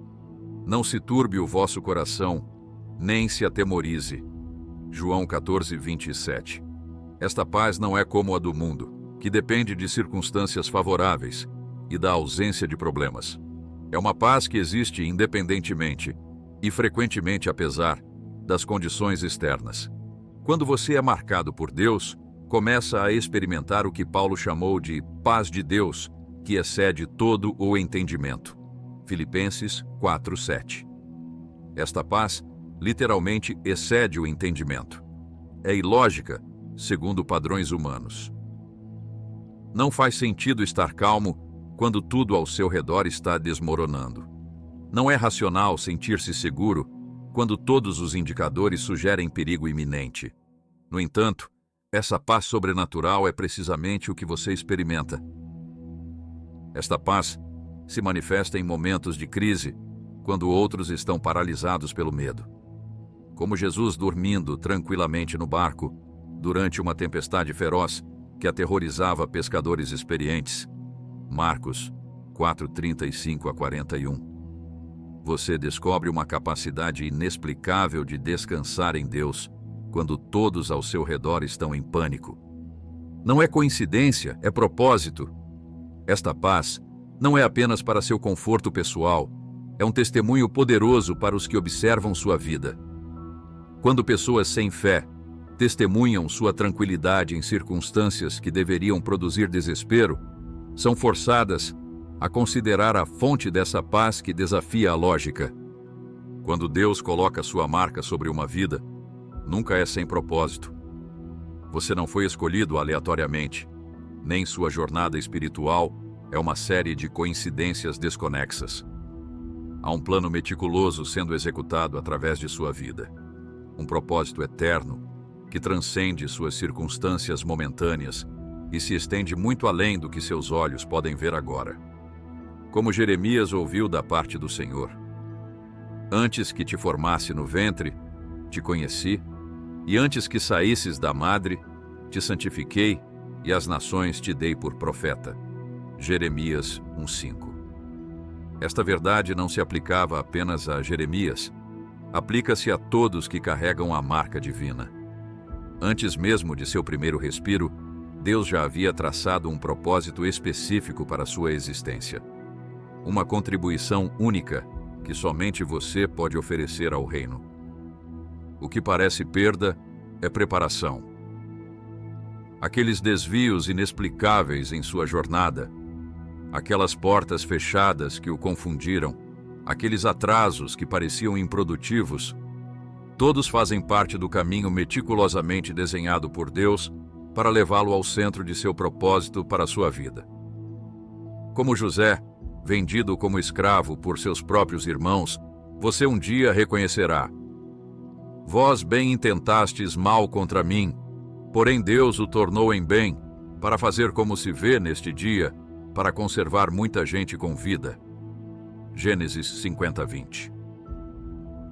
Não se turbe o vosso coração, nem se atemorize." João 14:27. Esta paz não é como a do mundo, que depende de circunstâncias favoráveis e da ausência de problemas. É uma paz que existe independentemente e frequentemente apesar das condições externas. Quando você é marcado por Deus, começa a experimentar o que Paulo chamou de paz de Deus, que excede todo o entendimento. Filipenses 4:7. Esta paz literalmente excede o entendimento. É ilógica, segundo padrões humanos. Não faz sentido estar calmo quando tudo ao seu redor está desmoronando. Não é racional sentir-se seguro quando todos os indicadores sugerem perigo iminente. No entanto, essa paz sobrenatural é precisamente o que você experimenta. Esta paz se manifesta em momentos de crise, quando outros estão paralisados pelo medo. Como Jesus dormindo tranquilamente no barco, durante uma tempestade feroz que aterrorizava pescadores experientes. Marcos 4:35-41. Você descobre uma capacidade inexplicável de descansar em Deus quando todos ao seu redor estão em pânico. Não é coincidência, é propósito. Esta paz não é apenas para seu conforto pessoal, é um testemunho poderoso para os que observam sua vida. Quando pessoas sem fé testemunham sua tranquilidade em circunstâncias que deveriam produzir desespero, são forçadas a considerar a fonte dessa paz que desafia a lógica. Quando Deus coloca sua marca sobre uma vida, nunca é sem propósito. Você não foi escolhido aleatoriamente, nem sua jornada espiritual é uma série de coincidências desconexas. Há um plano meticuloso sendo executado através de sua vida. Um propósito eterno que transcende suas circunstâncias momentâneas e se estende muito além do que seus olhos podem ver agora. Como Jeremias ouviu da parte do Senhor: antes que te formasse no ventre, te conheci, e antes que saísses da madre, te santifiquei, e as nações te dei por profeta. Jeremias 1:5. Esta verdade não se aplicava apenas a Jeremias, aplica-se a todos que carregam a marca divina. Antes mesmo de seu primeiro respiro, Deus já havia traçado um propósito específico para sua existência. Uma contribuição única que somente você pode oferecer ao reino. O que parece perda é preparação. Aqueles desvios inexplicáveis em sua jornada, aquelas portas fechadas que o confundiram, aqueles atrasos que pareciam improdutivos, todos fazem parte do caminho meticulosamente desenhado por Deus para levá-lo ao centro de seu propósito para a sua vida. Como José, vendido como escravo por seus próprios irmãos, você um dia reconhecerá: vós bem intentastes mal contra mim, porém Deus o tornou em bem, para fazer como se vê neste dia, para conservar muita gente com vida. Gênesis 50:20.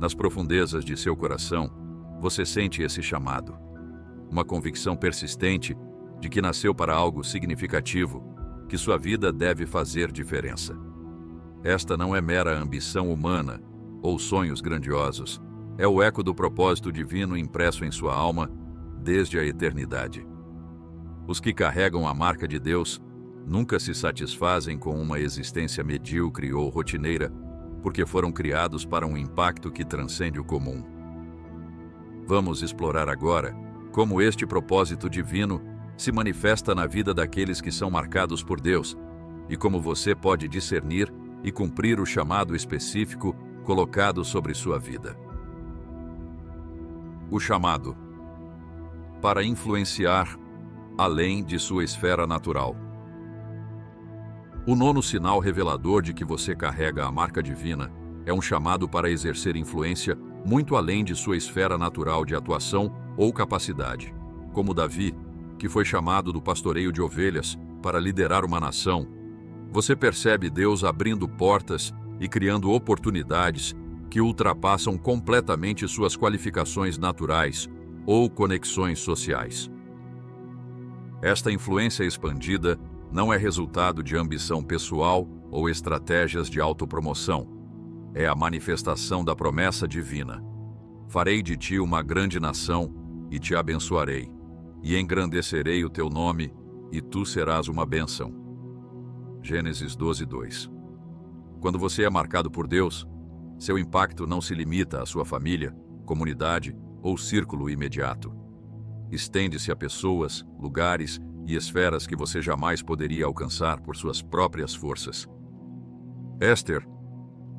Nas profundezas de seu coração, você sente esse chamado. Uma convicção persistente de que nasceu para algo significativo, que sua vida deve fazer diferença. Esta não é mera ambição humana ou sonhos grandiosos, é o eco do propósito divino impresso em sua alma desde a eternidade. Os que carregam a marca de Deus nunca se satisfazem com uma existência medíocre ou rotineira, porque foram criados para um impacto que transcende o comum. Vamos explorar agora como este propósito divino se manifesta na vida daqueles que são marcados por Deus e como você pode discernir e cumprir o chamado específico colocado sobre sua vida. O chamado para influenciar além de sua esfera natural. O nono sinal revelador de que você carrega a marca divina é um chamado para exercer influência muito além de sua esfera natural de atuação ou capacidade. Como Davi, que foi chamado do pastoreio de ovelhas para liderar uma nação, você percebe Deus abrindo portas e criando oportunidades que ultrapassam completamente suas qualificações naturais ou conexões sociais. Esta influência expandida não é resultado de ambição pessoal ou estratégias de autopromoção. É a manifestação da promessa divina. Farei de ti uma grande nação e te abençoarei, e engrandecerei o teu nome, e tu serás uma bênção. Gênesis 12:2. Quando você é marcado por Deus, seu impacto não se limita à sua família, comunidade ou círculo imediato. Estende-se a pessoas, lugares e esferas que você jamais poderia alcançar por suas próprias forças. Esther,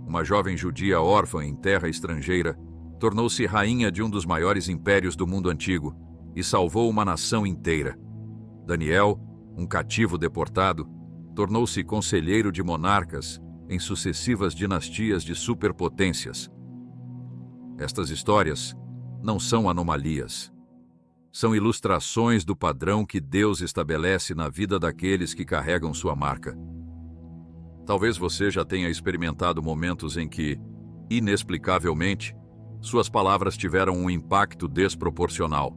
uma jovem judia órfã em terra estrangeira, tornou-se rainha de um dos maiores impérios do mundo antigo e salvou uma nação inteira. Daniel, um cativo deportado, tornou-se conselheiro de monarcas em sucessivas dinastias de superpotências. Estas histórias não são anomalias. São ilustrações do padrão que Deus estabelece na vida daqueles que carregam sua marca. Talvez você já tenha experimentado momentos em que, inexplicavelmente, suas palavras tiveram um impacto desproporcional.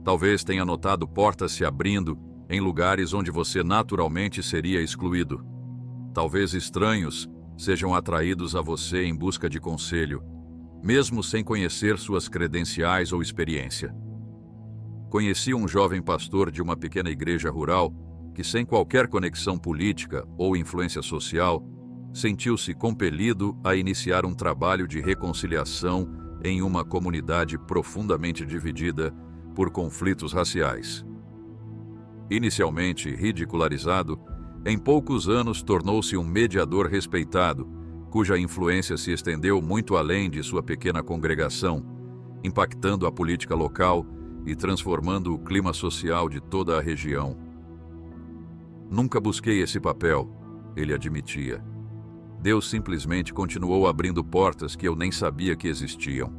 Talvez tenha notado portas se abrindo em lugares onde você naturalmente seria excluído. Talvez estranhos sejam atraídos a você em busca de conselho, mesmo sem conhecer suas credenciais ou experiência. Conheci um jovem pastor de uma pequena igreja rural que, sem qualquer conexão política ou influência social, sentiu-se compelido a iniciar um trabalho de reconciliação em uma comunidade profundamente dividida por conflitos raciais. Inicialmente ridicularizado, em poucos anos tornou-se um mediador respeitado, cuja influência se estendeu muito além de sua pequena congregação, impactando a política local e transformando o clima social de toda a região. Nunca busquei esse papel, ele admitia. Deus simplesmente continuou abrindo portas que eu nem sabia que existiam.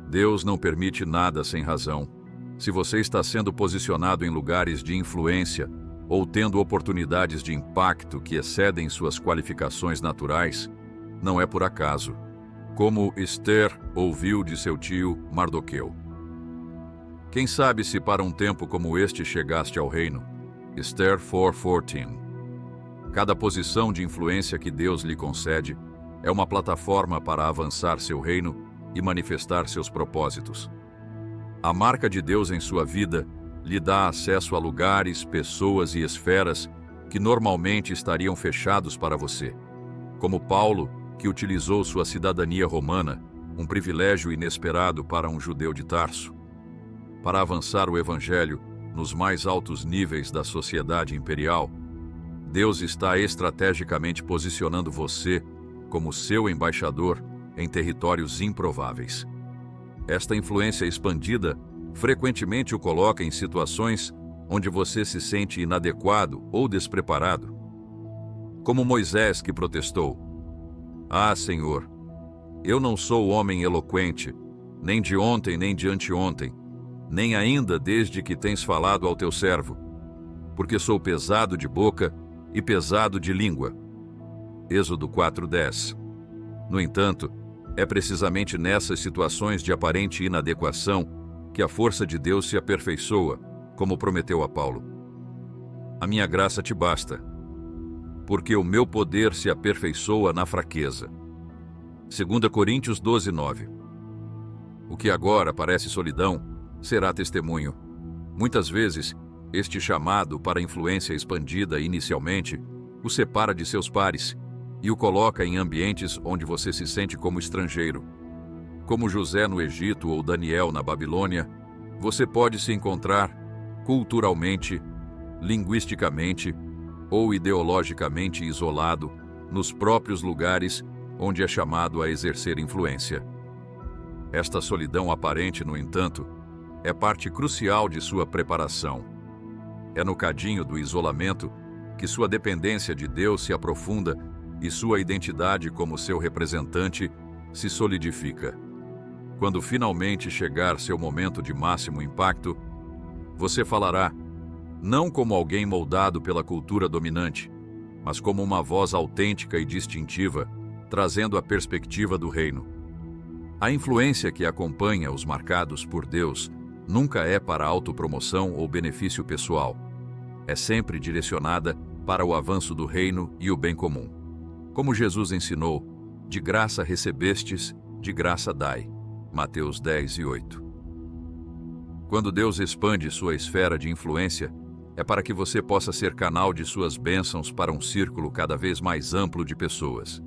Deus não permite nada sem razão. Se você está sendo posicionado em lugares de influência ou tendo oportunidades de impacto que excedem suas qualificações naturais, não é por acaso, como Esther ouviu de seu tio Mardoqueu. Quem sabe se para um tempo como este chegaste ao reino? Esther 4:14. Cada posição de influência que Deus lhe concede é uma plataforma para avançar seu reino e manifestar seus propósitos. A marca de Deus em sua vida lhe dá acesso a lugares, pessoas e esferas que normalmente estariam fechados para você. Como Paulo, que utilizou sua cidadania romana, um privilégio inesperado para um judeu de Tarso, para avançar o evangelho nos mais altos níveis da sociedade imperial. Deus está estrategicamente posicionando você como seu embaixador em territórios improváveis. Esta influência expandida frequentemente o coloca em situações onde você se sente inadequado ou despreparado. Como Moisés, que protestou: "Ah, Senhor, eu não sou homem eloquente, nem de ontem nem de anteontem, nem ainda desde que tens falado ao teu servo, porque sou pesado de boca e pesado de língua." Êxodo 4:10. No entanto, é precisamente nessas situações de aparente inadequação que a força de Deus se aperfeiçoa, como prometeu a Paulo. "A minha graça te basta, porque o meu poder se aperfeiçoa na fraqueza." 2 Coríntios 12:9. O que agora parece solidão será testemunho. Muitas vezes, este chamado para influência expandida inicialmente o separa de seus pares e o coloca em ambientes onde você se sente como estrangeiro. Como José no Egito ou Daniel na Babilônia, você pode se encontrar culturalmente, linguisticamente ou ideologicamente isolado nos próprios lugares onde é chamado a exercer influência. Esta solidão aparente, no entanto, é parte crucial de sua preparação. É no cadinho do isolamento que sua dependência de Deus se aprofunda e sua identidade como seu representante se solidifica. Quando finalmente chegar seu momento de máximo impacto, você falará, não como alguém moldado pela cultura dominante, mas como uma voz autêntica e distintiva, trazendo a perspectiva do reino. A influência que acompanha os marcados por Deus nunca é para autopromoção ou benefício pessoal. É sempre direcionada para o avanço do reino e o bem comum. Como Jesus ensinou, de graça recebestes, de graça dai. Mateus 10:8. Quando Deus expande sua esfera de influência, é para que você possa ser canal de suas bênçãos para um círculo cada vez mais amplo de pessoas.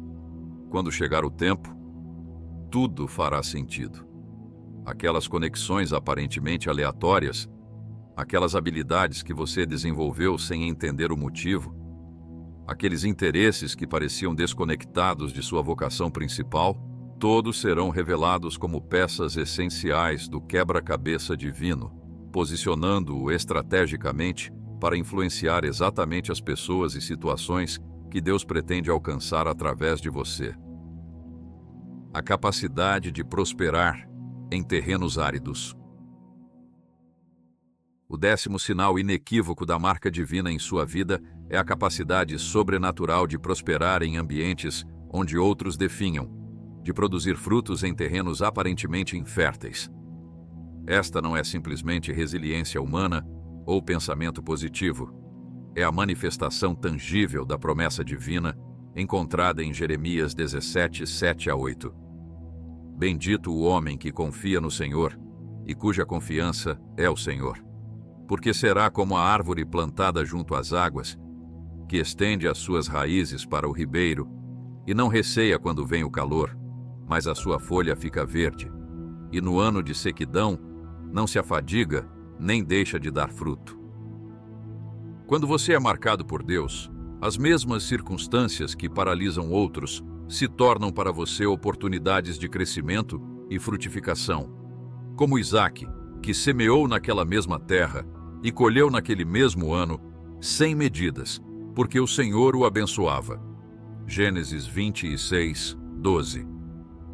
Quando chegar o tempo, tudo fará sentido. Aquelas conexões aparentemente aleatórias, aquelas habilidades que você desenvolveu sem entender o motivo, aqueles interesses que pareciam desconectados de sua vocação principal, todos serão revelados como peças essenciais do quebra-cabeça divino, posicionando-o estrategicamente para influenciar exatamente as pessoas e situações que Deus pretende alcançar através de você. A capacidade de prosperar em terrenos áridos. O 10º sinal inequívoco da marca divina em sua vida é a capacidade sobrenatural de prosperar em ambientes onde outros definham, de produzir frutos em terrenos aparentemente inférteis. Esta não é simplesmente resiliência humana ou pensamento positivo. É a manifestação tangível da promessa divina encontrada em Jeremias 17, 7-8. Bendito o homem que confia no Senhor e cuja confiança é o Senhor, porque será como a árvore plantada junto às águas, que estende as suas raízes para o ribeiro e não receia quando vem o calor, mas a sua folha fica verde, e no ano de sequidão não se afadiga nem deixa de dar fruto. Quando você é marcado por Deus, as mesmas circunstâncias que paralisam outros se tornam para você oportunidades de crescimento e frutificação. Como Isaque, que semeou naquela mesma terra e colheu naquele mesmo ano, sem medidas, porque o Senhor o abençoava. Gênesis 26, 12.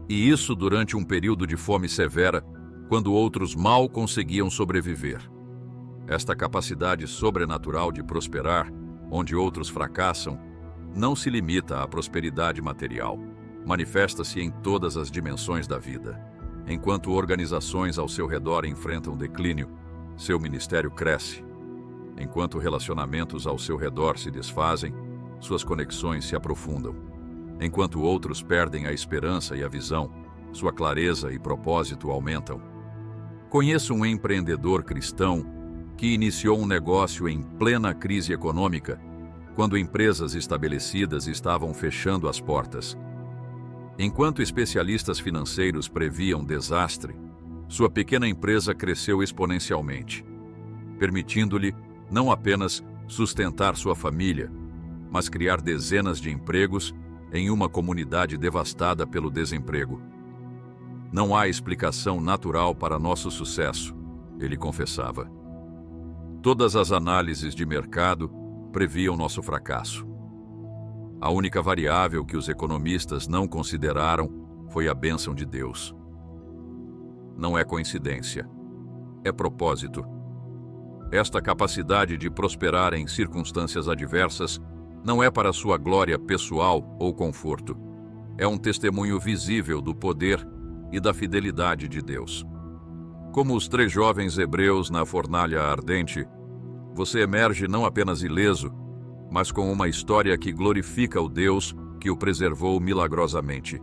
E isso durante um período de fome severa, quando outros mal conseguiam sobreviver. Esta capacidade sobrenatural de prosperar, onde outros fracassam, não se limita à prosperidade material. Manifesta-se em todas as dimensões da vida. Enquanto organizações ao seu redor enfrentam declínio, seu ministério cresce. Enquanto relacionamentos ao seu redor se desfazem, suas conexões se aprofundam. Enquanto outros perdem a esperança e a visão, sua clareza e propósito aumentam. Conheço um empreendedor cristão que iniciou um negócio em plena crise econômica, quando empresas estabelecidas estavam fechando as portas. Enquanto especialistas financeiros previam desastre, sua pequena empresa cresceu exponencialmente, permitindo-lhe não apenas sustentar sua família, mas criar dezenas de empregos em uma comunidade devastada pelo desemprego. Não há explicação natural para nosso sucesso, ele confessava. Todas as análises de mercado previam nosso fracasso. A única variável que os economistas não consideraram foi a bênção de Deus. Não é coincidência, é propósito. Esta capacidade de prosperar em circunstâncias adversas não é para sua glória pessoal ou conforto. É um testemunho visível do poder e da fidelidade de Deus. Como os 3 jovens hebreus na fornalha ardente, você emerge não apenas ileso, mas com uma história que glorifica o Deus que o preservou milagrosamente.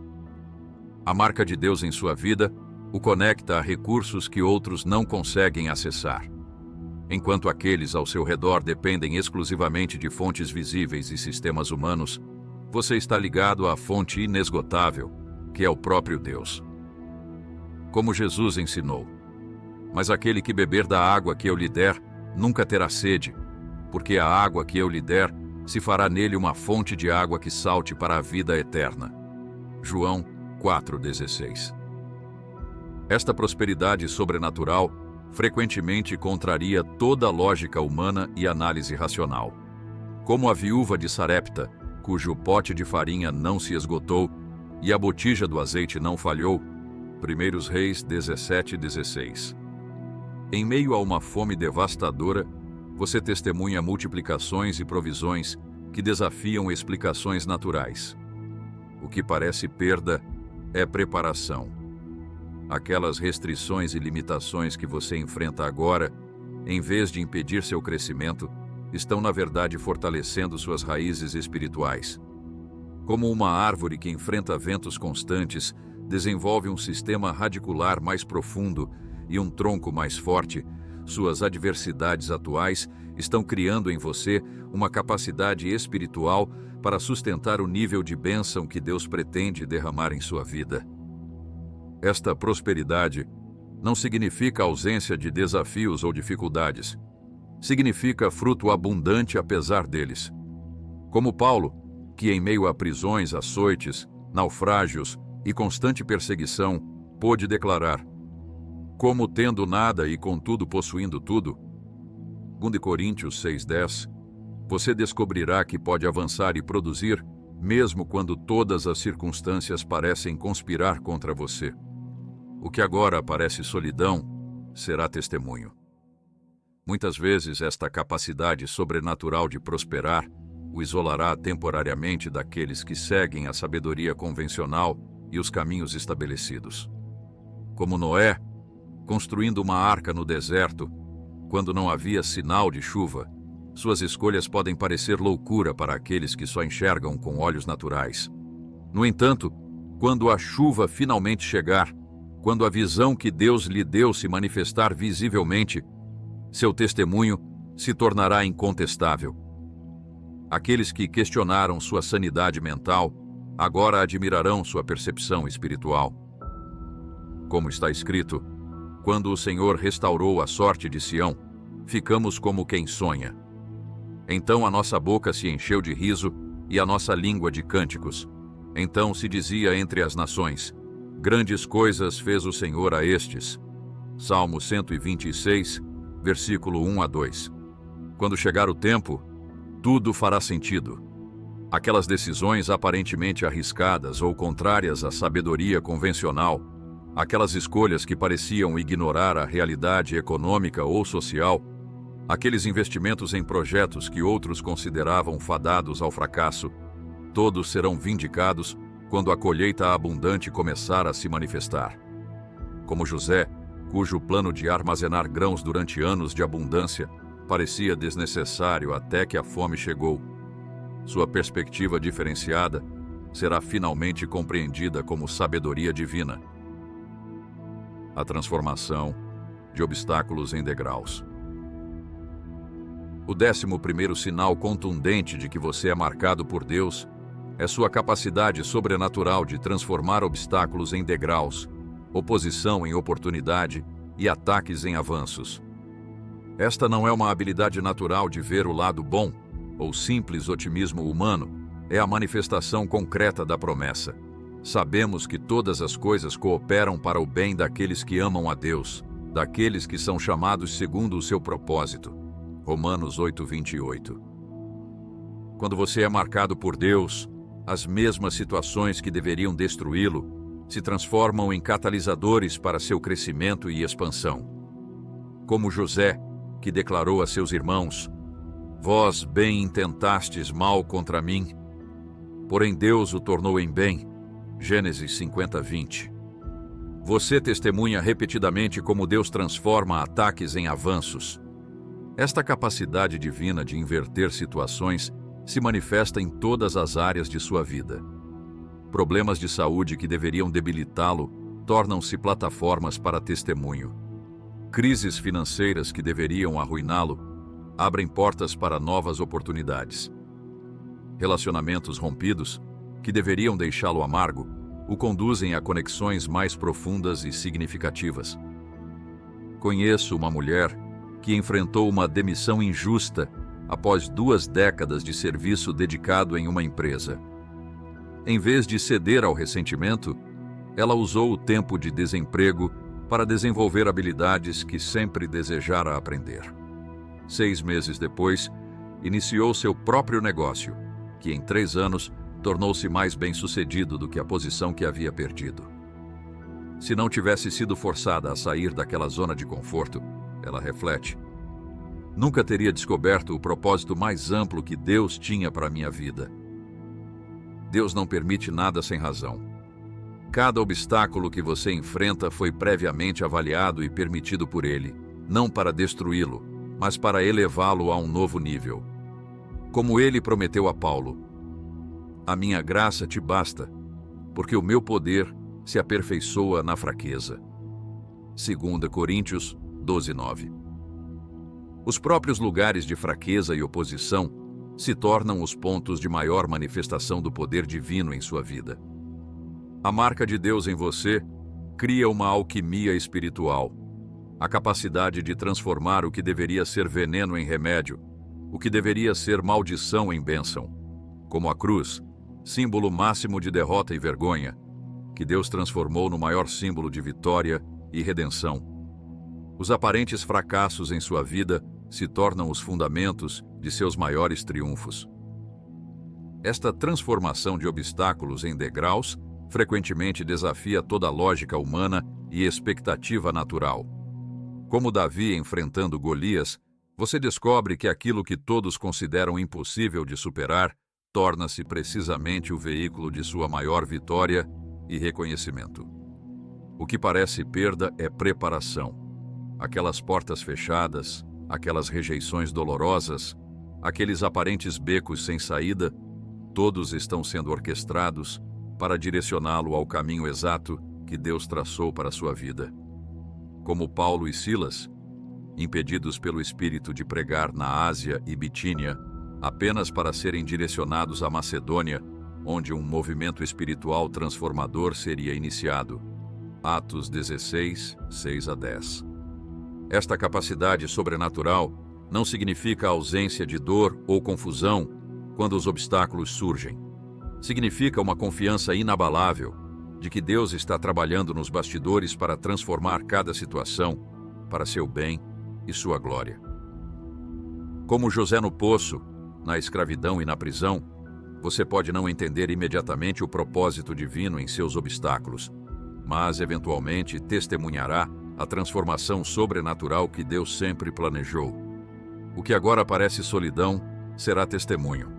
A marca de Deus em sua vida o conecta a recursos que outros não conseguem acessar. Enquanto aqueles ao seu redor dependem exclusivamente de fontes visíveis e sistemas humanos, você está ligado à fonte inesgotável, que é o próprio Deus. Como Jesus ensinou: mas aquele que beber da água que eu lhe der, nunca terá sede, porque a água que eu lhe der se fará nele uma fonte de água que salte para a vida eterna. João 4,16. Esta prosperidade sobrenatural frequentemente contraria toda a lógica humana e análise racional. Como a viúva de Sarepta, cujo pote de farinha não se esgotou e a botija do azeite não falhou. 1 Reis 17:16. Em meio a uma fome devastadora, você testemunha multiplicações e provisões que desafiam explicações naturais. O que parece perda é preparação. Aquelas restrições e limitações que você enfrenta agora, em vez de impedir seu crescimento, estão na verdade fortalecendo suas raízes espirituais. Como uma árvore que enfrenta ventos constantes, desenvolve um sistema radicular mais profundo e um tronco mais forte, suas adversidades atuais estão criando em você uma capacidade espiritual para sustentar o nível de bênção que Deus pretende derramar em sua vida. Esta prosperidade não significa ausência de desafios ou dificuldades. Significa fruto abundante apesar deles. Como Paulo, que em meio a prisões, açoites, naufrágios e constante perseguição, pôde declarar: como tendo nada e contudo possuindo tudo, 2 Coríntios 6:10, você descobrirá que pode avançar e produzir, mesmo quando todas as circunstâncias parecem conspirar contra você. O que agora parece solidão, será testemunho. Muitas vezes esta capacidade sobrenatural de prosperar o isolará temporariamente daqueles que seguem a sabedoria convencional e os caminhos estabelecidos. Como Noé, construindo uma arca no deserto, quando não havia sinal de chuva, suas escolhas podem parecer loucura para aqueles que só enxergam com olhos naturais. No entanto, quando a chuva finalmente chegar, quando a visão que Deus lhe deu se manifestar visivelmente, seu testemunho se tornará incontestável. Aqueles que questionaram sua sanidade mental, agora admirarão sua percepção espiritual. Como está escrito, quando o Senhor restaurou a sorte de Sião, ficamos como quem sonha. Então a nossa boca se encheu de riso e a nossa língua de cânticos. Então se dizia entre as nações, grandes coisas fez o Senhor a estes. Salmo 126, versículo 1 a 2. Quando chegar o tempo, tudo fará sentido. Aquelas decisões aparentemente arriscadas ou contrárias à sabedoria convencional, aquelas escolhas que pareciam ignorar a realidade econômica ou social, aqueles investimentos em projetos que outros consideravam fadados ao fracasso, todos serão vindicados quando a colheita abundante começar a se manifestar. Como José, cujo plano de armazenar grãos durante anos de abundância parecia desnecessário até que a fome chegou, sua perspectiva diferenciada será finalmente compreendida como sabedoria divina. A transformação de obstáculos em degraus. O 11º sinal contundente de que você é marcado por Deus é sua capacidade sobrenatural de transformar obstáculos em degraus, oposição em oportunidade e ataques em avanços. Esta não é uma habilidade natural de ver o lado bom ou simples otimismo humano, é a manifestação concreta da promessa. Sabemos que todas as coisas cooperam para o bem daqueles que amam a Deus, daqueles que são chamados segundo o seu propósito. Romanos 8:28. Quando você é marcado por Deus, as mesmas situações que deveriam destruí-lo se transformam em catalisadores para seu crescimento e expansão. Como José, que declarou a seus irmãos, vós bem intentastes mal contra mim, porém Deus o tornou em bem. Gênesis 50:20. Você testemunha repetidamente como Deus transforma ataques em avanços. Esta capacidade divina de inverter situações se manifesta em todas as áreas de sua vida. Problemas de saúde que deveriam debilitá-lo tornam-se plataformas para testemunho. Crises financeiras que deveriam arruiná-lo abrem portas para novas oportunidades. Relacionamentos rompidos, que deveriam deixá-lo amargo, o conduzem a conexões mais profundas e significativas. Conheço uma mulher que enfrentou uma demissão injusta após 2 décadas de serviço dedicado em uma empresa. Em vez de ceder ao ressentimento, ela usou o tempo de desemprego para desenvolver habilidades que sempre desejara aprender. 6 meses depois, iniciou seu próprio negócio, que em 3 anos tornou-se mais bem-sucedido do que a posição que havia perdido. Se não tivesse sido forçada a sair daquela zona de conforto, ela reflete, nunca teria descoberto o propósito mais amplo que Deus tinha para a minha vida. Deus não permite nada sem razão. Cada obstáculo que você enfrenta foi previamente avaliado e permitido por Ele, não para destruí-lo, mas para elevá-lo a um novo nível. Como Ele prometeu a Paulo, a minha graça te basta, porque o meu poder se aperfeiçoa na fraqueza. 2 Coríntios 12:9. Os próprios lugares de fraqueza e oposição se tornam os pontos de maior manifestação do poder divino em sua vida. A marca de Deus em você cria uma alquimia espiritual, a capacidade de transformar o que deveria ser veneno em remédio, o que deveria ser maldição em bênção, como a cruz, símbolo máximo de derrota e vergonha, que Deus transformou no maior símbolo de vitória e redenção. Os aparentes fracassos em sua vida se tornam os fundamentos de seus maiores triunfos. Esta transformação de obstáculos em degraus frequentemente desafia toda a lógica humana e expectativa natural. Como Davi enfrentando Golias, você descobre que aquilo que todos consideram impossível de superar torna-se precisamente o veículo de sua maior vitória e reconhecimento. O que parece perda é preparação. Aquelas portas fechadas, aquelas rejeições dolorosas, aqueles aparentes becos sem saída, todos estão sendo orquestrados para direcioná-lo ao caminho exato que Deus traçou para a sua vida. Como Paulo e Silas, impedidos pelo Espírito de pregar na Ásia e Bitínia, apenas para serem direcionados à Macedônia, onde um movimento espiritual transformador seria iniciado. Atos 16, 6-10. Esta capacidade sobrenatural não significa a ausência de dor ou confusão quando os obstáculos surgem. Significa uma confiança inabalável de que Deus está trabalhando nos bastidores para transformar cada situação para seu bem e sua glória. Como José no poço, na escravidão e na prisão, você pode não entender imediatamente o propósito divino em seus obstáculos, mas eventualmente testemunhará a transformação sobrenatural que Deus sempre planejou. O que agora parece solidão será testemunho.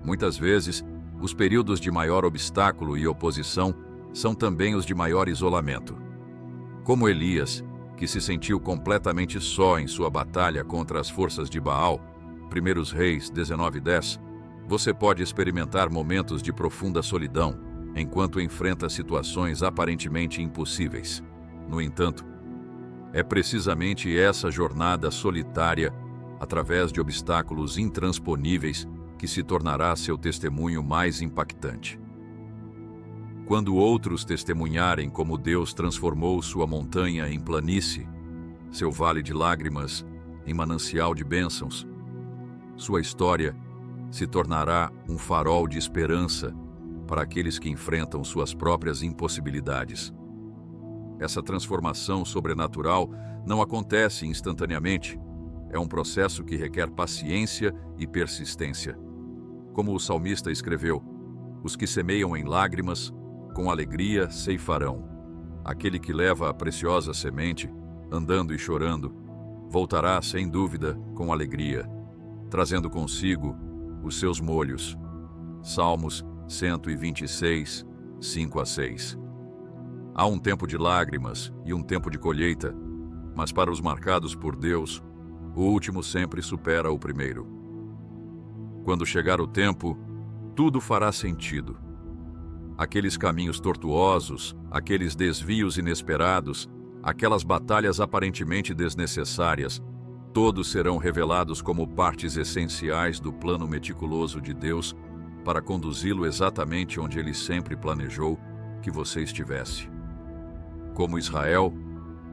Muitas vezes, os períodos de maior obstáculo e oposição são também os de maior isolamento. Como Elias, que se sentiu completamente só em sua batalha contra as forças de Baal, 1 Reis 19:10, você pode experimentar momentos de profunda solidão, enquanto enfrenta situações aparentemente impossíveis. No entanto, é precisamente essa jornada solitária, através de obstáculos intransponíveis, que se tornará seu testemunho mais impactante. Quando outros testemunharem como Deus transformou sua montanha em planície, seu vale de lágrimas em manancial de bênçãos, sua história se tornará um farol de esperança para aqueles que enfrentam suas próprias impossibilidades. Essa transformação sobrenatural não acontece instantaneamente. É um processo que requer paciência e persistência. Como o salmista escreveu, os que semeiam em lágrimas, com alegria ceifarão. Aquele que leva a preciosa semente, andando e chorando, voltará sem dúvida com alegria, trazendo consigo os seus molhos. Salmos 126, 5-6. Há um tempo de lágrimas e um tempo de colheita, mas para os marcados por Deus, o último sempre supera o primeiro. Quando chegar o tempo, tudo fará sentido. Aqueles caminhos tortuosos, aqueles desvios inesperados, aquelas batalhas aparentemente desnecessárias, todos serão revelados como partes essenciais do plano meticuloso de Deus para conduzi-lo exatamente onde Ele sempre planejou que você estivesse. Como Israel,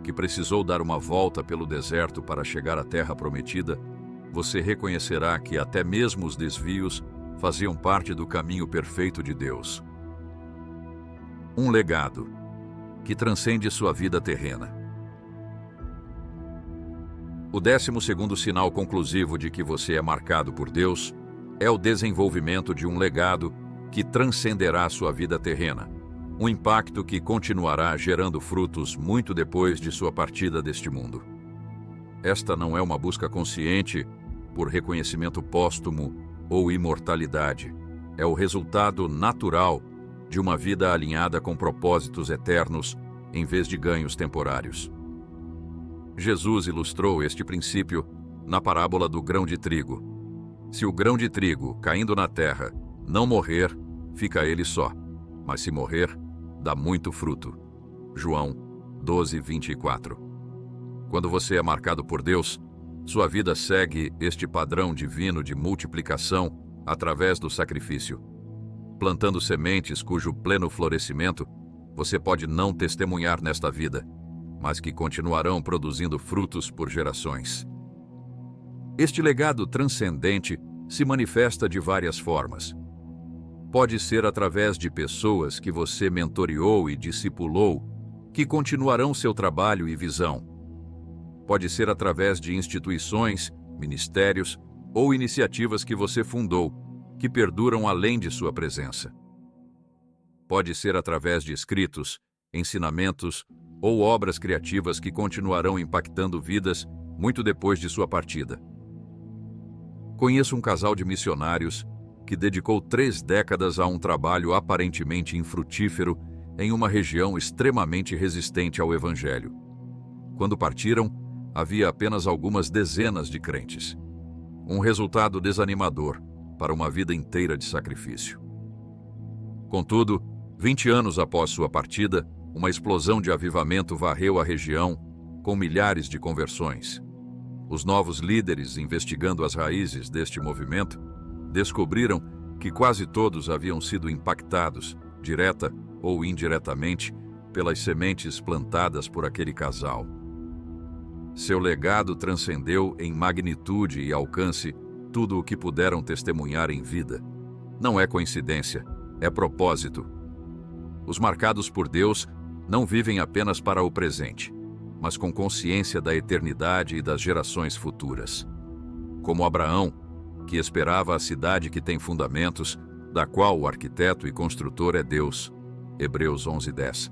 que precisou dar uma volta pelo deserto para chegar à terra prometida, você reconhecerá que até mesmo os desvios faziam parte do caminho perfeito de Deus. Um legado que transcende sua vida terrena. O 12º sinal conclusivo de que você é marcado por Deus é o desenvolvimento de um legado que transcenderá sua vida terrena, um impacto que continuará gerando frutos muito depois de sua partida deste mundo. Esta não é uma busca consciente por reconhecimento póstumo ou imortalidade. É o resultado natural de uma vida alinhada com propósitos eternos em vez de ganhos temporários. Jesus ilustrou este princípio na parábola do grão de trigo. Se o grão de trigo, caindo na terra, não morrer, fica ele só, mas se morrer, dá muito fruto. João 12:24. Quando você é marcado por Deus, sua vida segue este padrão divino de multiplicação através do sacrifício. Plantando sementes cujo pleno florescimento você pode não testemunhar nesta vida, mas que continuarão produzindo frutos por gerações. Este legado transcendente se manifesta de várias formas. Pode ser através de pessoas que você mentoreou e discipulou, que continuarão seu trabalho e visão. Pode ser através de instituições, ministérios ou iniciativas que você fundou, que perduram além de sua presença. Pode ser através de escritos, ensinamentos ou obras criativas que continuarão impactando vidas muito depois de sua partida. Conheço um casal de missionários que dedicou 3 décadas a um trabalho aparentemente infrutífero em uma região extremamente resistente ao Evangelho. Quando partiram, havia apenas algumas dezenas de crentes. Um resultado desanimador para uma vida inteira de sacrifício. Contudo, 20 anos após sua partida, uma explosão de avivamento varreu a região, com milhares de conversões. Os novos líderes, investigando as raízes deste movimento, descobriram que quase todos haviam sido impactados, direta ou indiretamente, pelas sementes plantadas por aquele casal. Seu legado transcendeu em magnitude e alcance tudo o que puderam testemunhar em vida. Não é coincidência, é propósito. Os marcados por Deus não vivem apenas para o presente, mas com consciência da eternidade e das gerações futuras. Como Abraão, que esperava a cidade que tem fundamentos, da qual o arquiteto e construtor é Deus. Hebreus 11:10.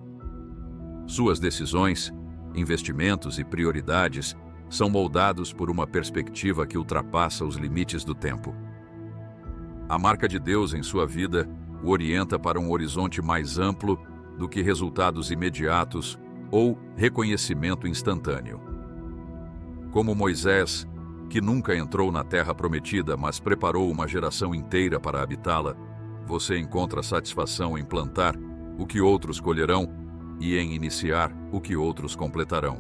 Suas decisões, investimentos e prioridades são moldados por uma perspectiva que ultrapassa os limites do tempo. A marca de Deus em sua vida o orienta para um horizonte mais amplo do que resultados imediatos ou reconhecimento instantâneo. Como Moisés, que nunca entrou na terra prometida, mas preparou uma geração inteira para habitá-la, você encontra satisfação em plantar o que outros colherão e em iniciar o que outros completarão.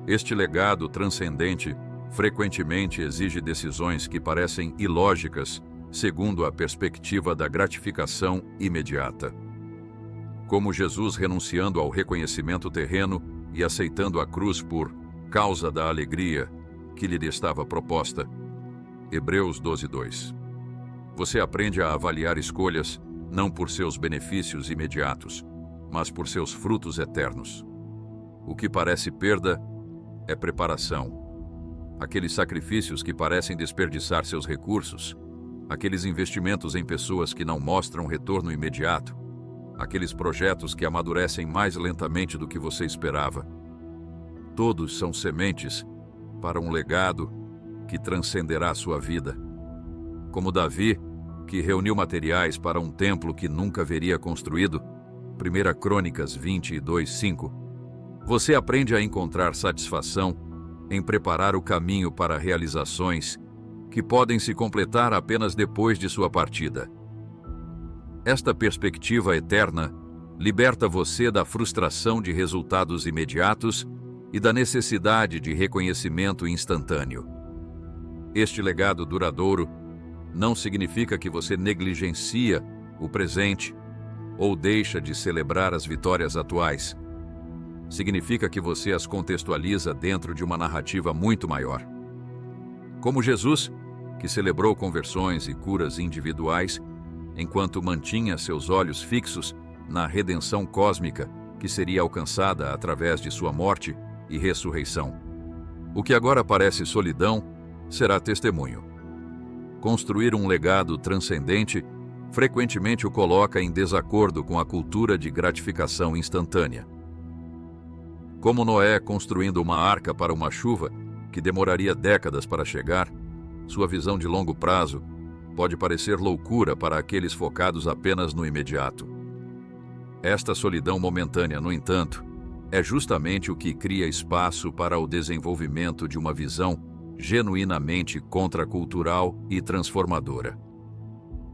Este legado transcendente frequentemente exige decisões que parecem ilógicas, segundo a perspectiva da gratificação imediata. Como Jesus renunciando ao reconhecimento terreno e aceitando a cruz por causa da alegria que lhe estava proposta. Hebreus 12:2. Você aprende a avaliar escolhas não por seus benefícios imediatos, mas por seus frutos eternos. O que parece perda é preparação. Aqueles sacrifícios que parecem desperdiçar seus recursos, aqueles investimentos em pessoas que não mostram retorno imediato, aqueles projetos que amadurecem mais lentamente do que você esperava. Todos são sementes para um legado que transcenderá sua vida. Como Davi, que reuniu materiais para um templo que nunca veria construído, 1 Crônicas 22:5, você aprende a encontrar satisfação em preparar o caminho para realizações que podem se completar apenas depois de sua partida. Esta perspectiva eterna liberta você da frustração de resultados imediatos e da necessidade de reconhecimento instantâneo. Este legado duradouro não significa que você negligencia o presente ou deixa de celebrar as vitórias atuais. Significa que você as contextualiza dentro de uma narrativa muito maior. Como Jesus, que celebrou conversões e curas individuais, enquanto mantinha seus olhos fixos na redenção cósmica que seria alcançada através de sua morte e ressurreição. O que agora parece solidão será testemunho. Construir um legado transcendente frequentemente o coloca em desacordo com a cultura de gratificação instantânea. Como Noé construindo uma arca para uma chuva que demoraria décadas para chegar, sua visão de longo prazo pode parecer loucura para aqueles focados apenas no imediato. Esta solidão momentânea, no entanto, é justamente o que cria espaço para o desenvolvimento de uma visão genuinamente contracultural e transformadora.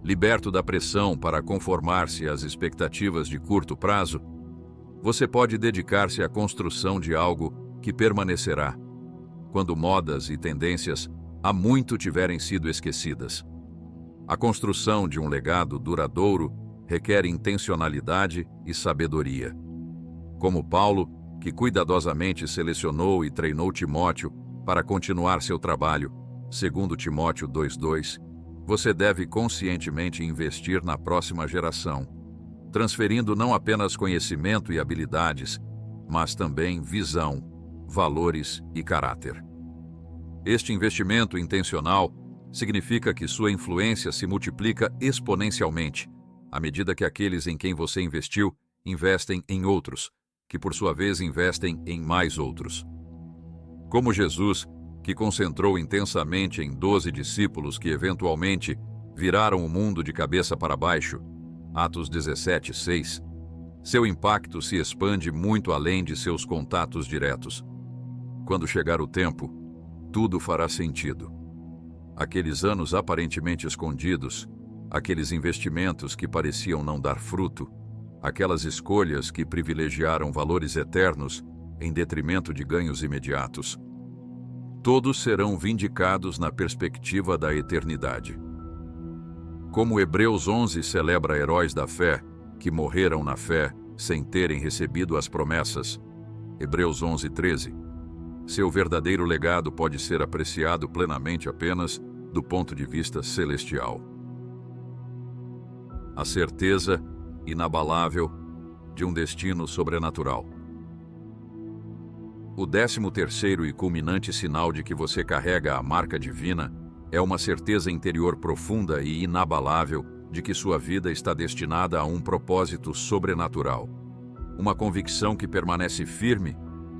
Liberto da pressão para conformar-se às expectativas de curto prazo, você pode dedicar-se à construção de algo que permanecerá, quando modas e tendências há muito tiverem sido esquecidas. A construção de um legado duradouro requer intencionalidade e sabedoria. Como Paulo, que cuidadosamente selecionou e treinou Timóteo para continuar seu trabalho, segundo Timóteo 2:2, você deve conscientemente investir na próxima geração, transferindo não apenas conhecimento e habilidades, mas também visão, valores e caráter. Este investimento intencional significa que sua influência se multiplica exponencialmente à medida que aqueles em quem você investiu investem em outros, que por sua vez investem em mais outros. Como Jesus, que concentrou intensamente em 12 discípulos que eventualmente viraram o mundo de cabeça para baixo, Atos 17:6, seu impacto se expande muito além de seus contatos diretos. Quando chegar o tempo, tudo fará sentido. Aqueles anos aparentemente escondidos, aqueles investimentos que pareciam não dar fruto, aquelas escolhas que privilegiaram valores eternos em detrimento de ganhos imediatos. Todos serão vindicados na perspectiva da eternidade. Como Hebreus 11 celebra heróis da fé que morreram na fé sem terem recebido as promessas, Hebreus 11:13, seu verdadeiro legado pode ser apreciado plenamente apenas do ponto de vista celestial. A certeza inabalável de um destino sobrenatural. O 13º e culminante sinal de que você carrega a marca divina é uma certeza interior profunda e inabalável de que sua vida está destinada a um propósito sobrenatural. Uma convicção que permanece firme,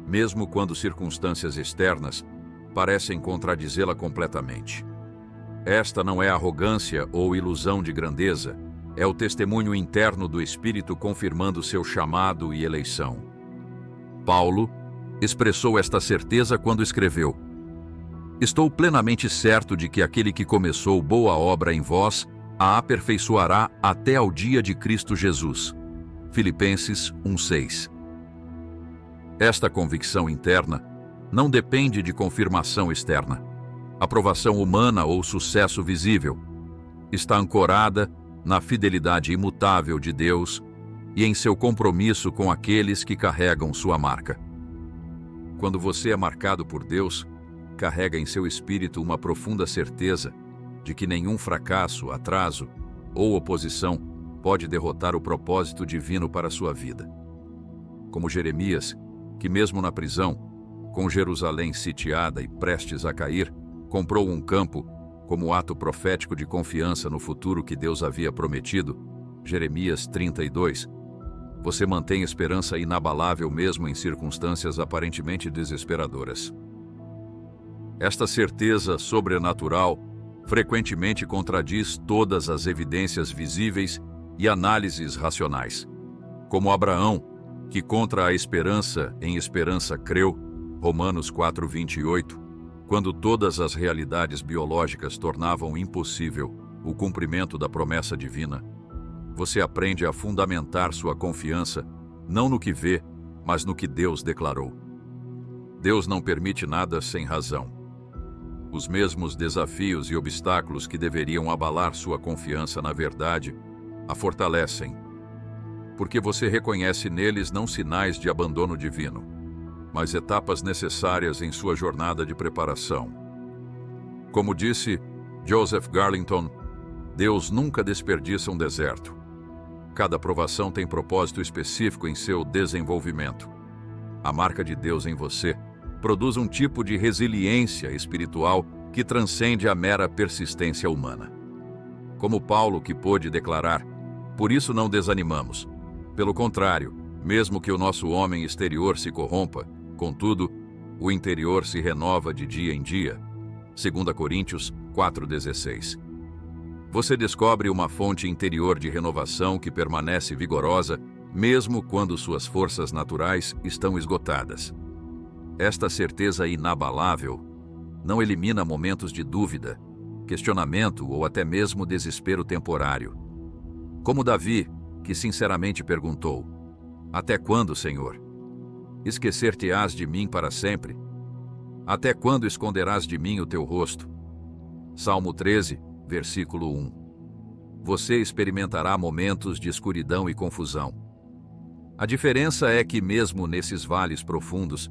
mesmo quando circunstâncias externas parecem contradizê-la completamente. Esta não é arrogância ou ilusão de grandeza, é o testemunho interno do Espírito confirmando seu chamado e eleição. Paulo expressou esta certeza quando escreveu: "Estou plenamente certo de que aquele que começou boa obra em vós a aperfeiçoará até ao dia de Cristo Jesus." Filipenses 1:6. Esta convicção interna não depende de confirmação externa, aprovação humana ou sucesso visível. Está ancorada na fidelidade imutável de Deus e em seu compromisso com aqueles que carregam sua marca. Quando você é marcado por Deus, carrega em seu espírito uma profunda certeza de que nenhum fracasso, atraso ou oposição pode derrotar o propósito divino para sua vida. Como Jeremias, que mesmo na prisão, com Jerusalém sitiada e prestes a cair, comprou um campo como ato profético de confiança no futuro que Deus havia prometido, Jeremias 32, você mantém esperança inabalável mesmo em circunstâncias aparentemente desesperadoras. Esta certeza sobrenatural frequentemente contradiz todas as evidências visíveis e análises racionais. Como Abraão, que contra a esperança em esperança creu, Romanos 4:28, quando todas as realidades biológicas tornavam impossível o cumprimento da promessa divina, você aprende a fundamentar sua confiança não no que vê, mas no que Deus declarou. Deus não permite nada sem razão. Os mesmos desafios e obstáculos que deveriam abalar sua confiança na verdade, a fortalecem, porque você reconhece neles não sinais de abandono divino, mas etapas necessárias em sua jornada de preparação. Como disse Joseph Garlington, Deus nunca desperdiça um deserto. Cada provação tem propósito específico em seu desenvolvimento. A marca de Deus em você produz um tipo de resiliência espiritual que transcende a mera persistência humana. Como Paulo, que pôde declarar: "Por isso não desanimamos. Pelo contrário, mesmo que o nosso homem exterior se corrompa, contudo, o interior se renova de dia em dia." 2 Coríntios 4:16. Você descobre uma fonte interior de renovação que permanece vigorosa, mesmo quando suas forças naturais estão esgotadas. Esta certeza inabalável não elimina momentos de dúvida, questionamento ou até mesmo desespero temporário. Como Davi, que sinceramente perguntou: "Até quando, Senhor? Esquecer-te-ás de mim para sempre? Até quando esconderás de mim o teu rosto?" Salmo 13, versículo 1. Você experimentará momentos de escuridão e confusão. A diferença é que, mesmo nesses vales profundos,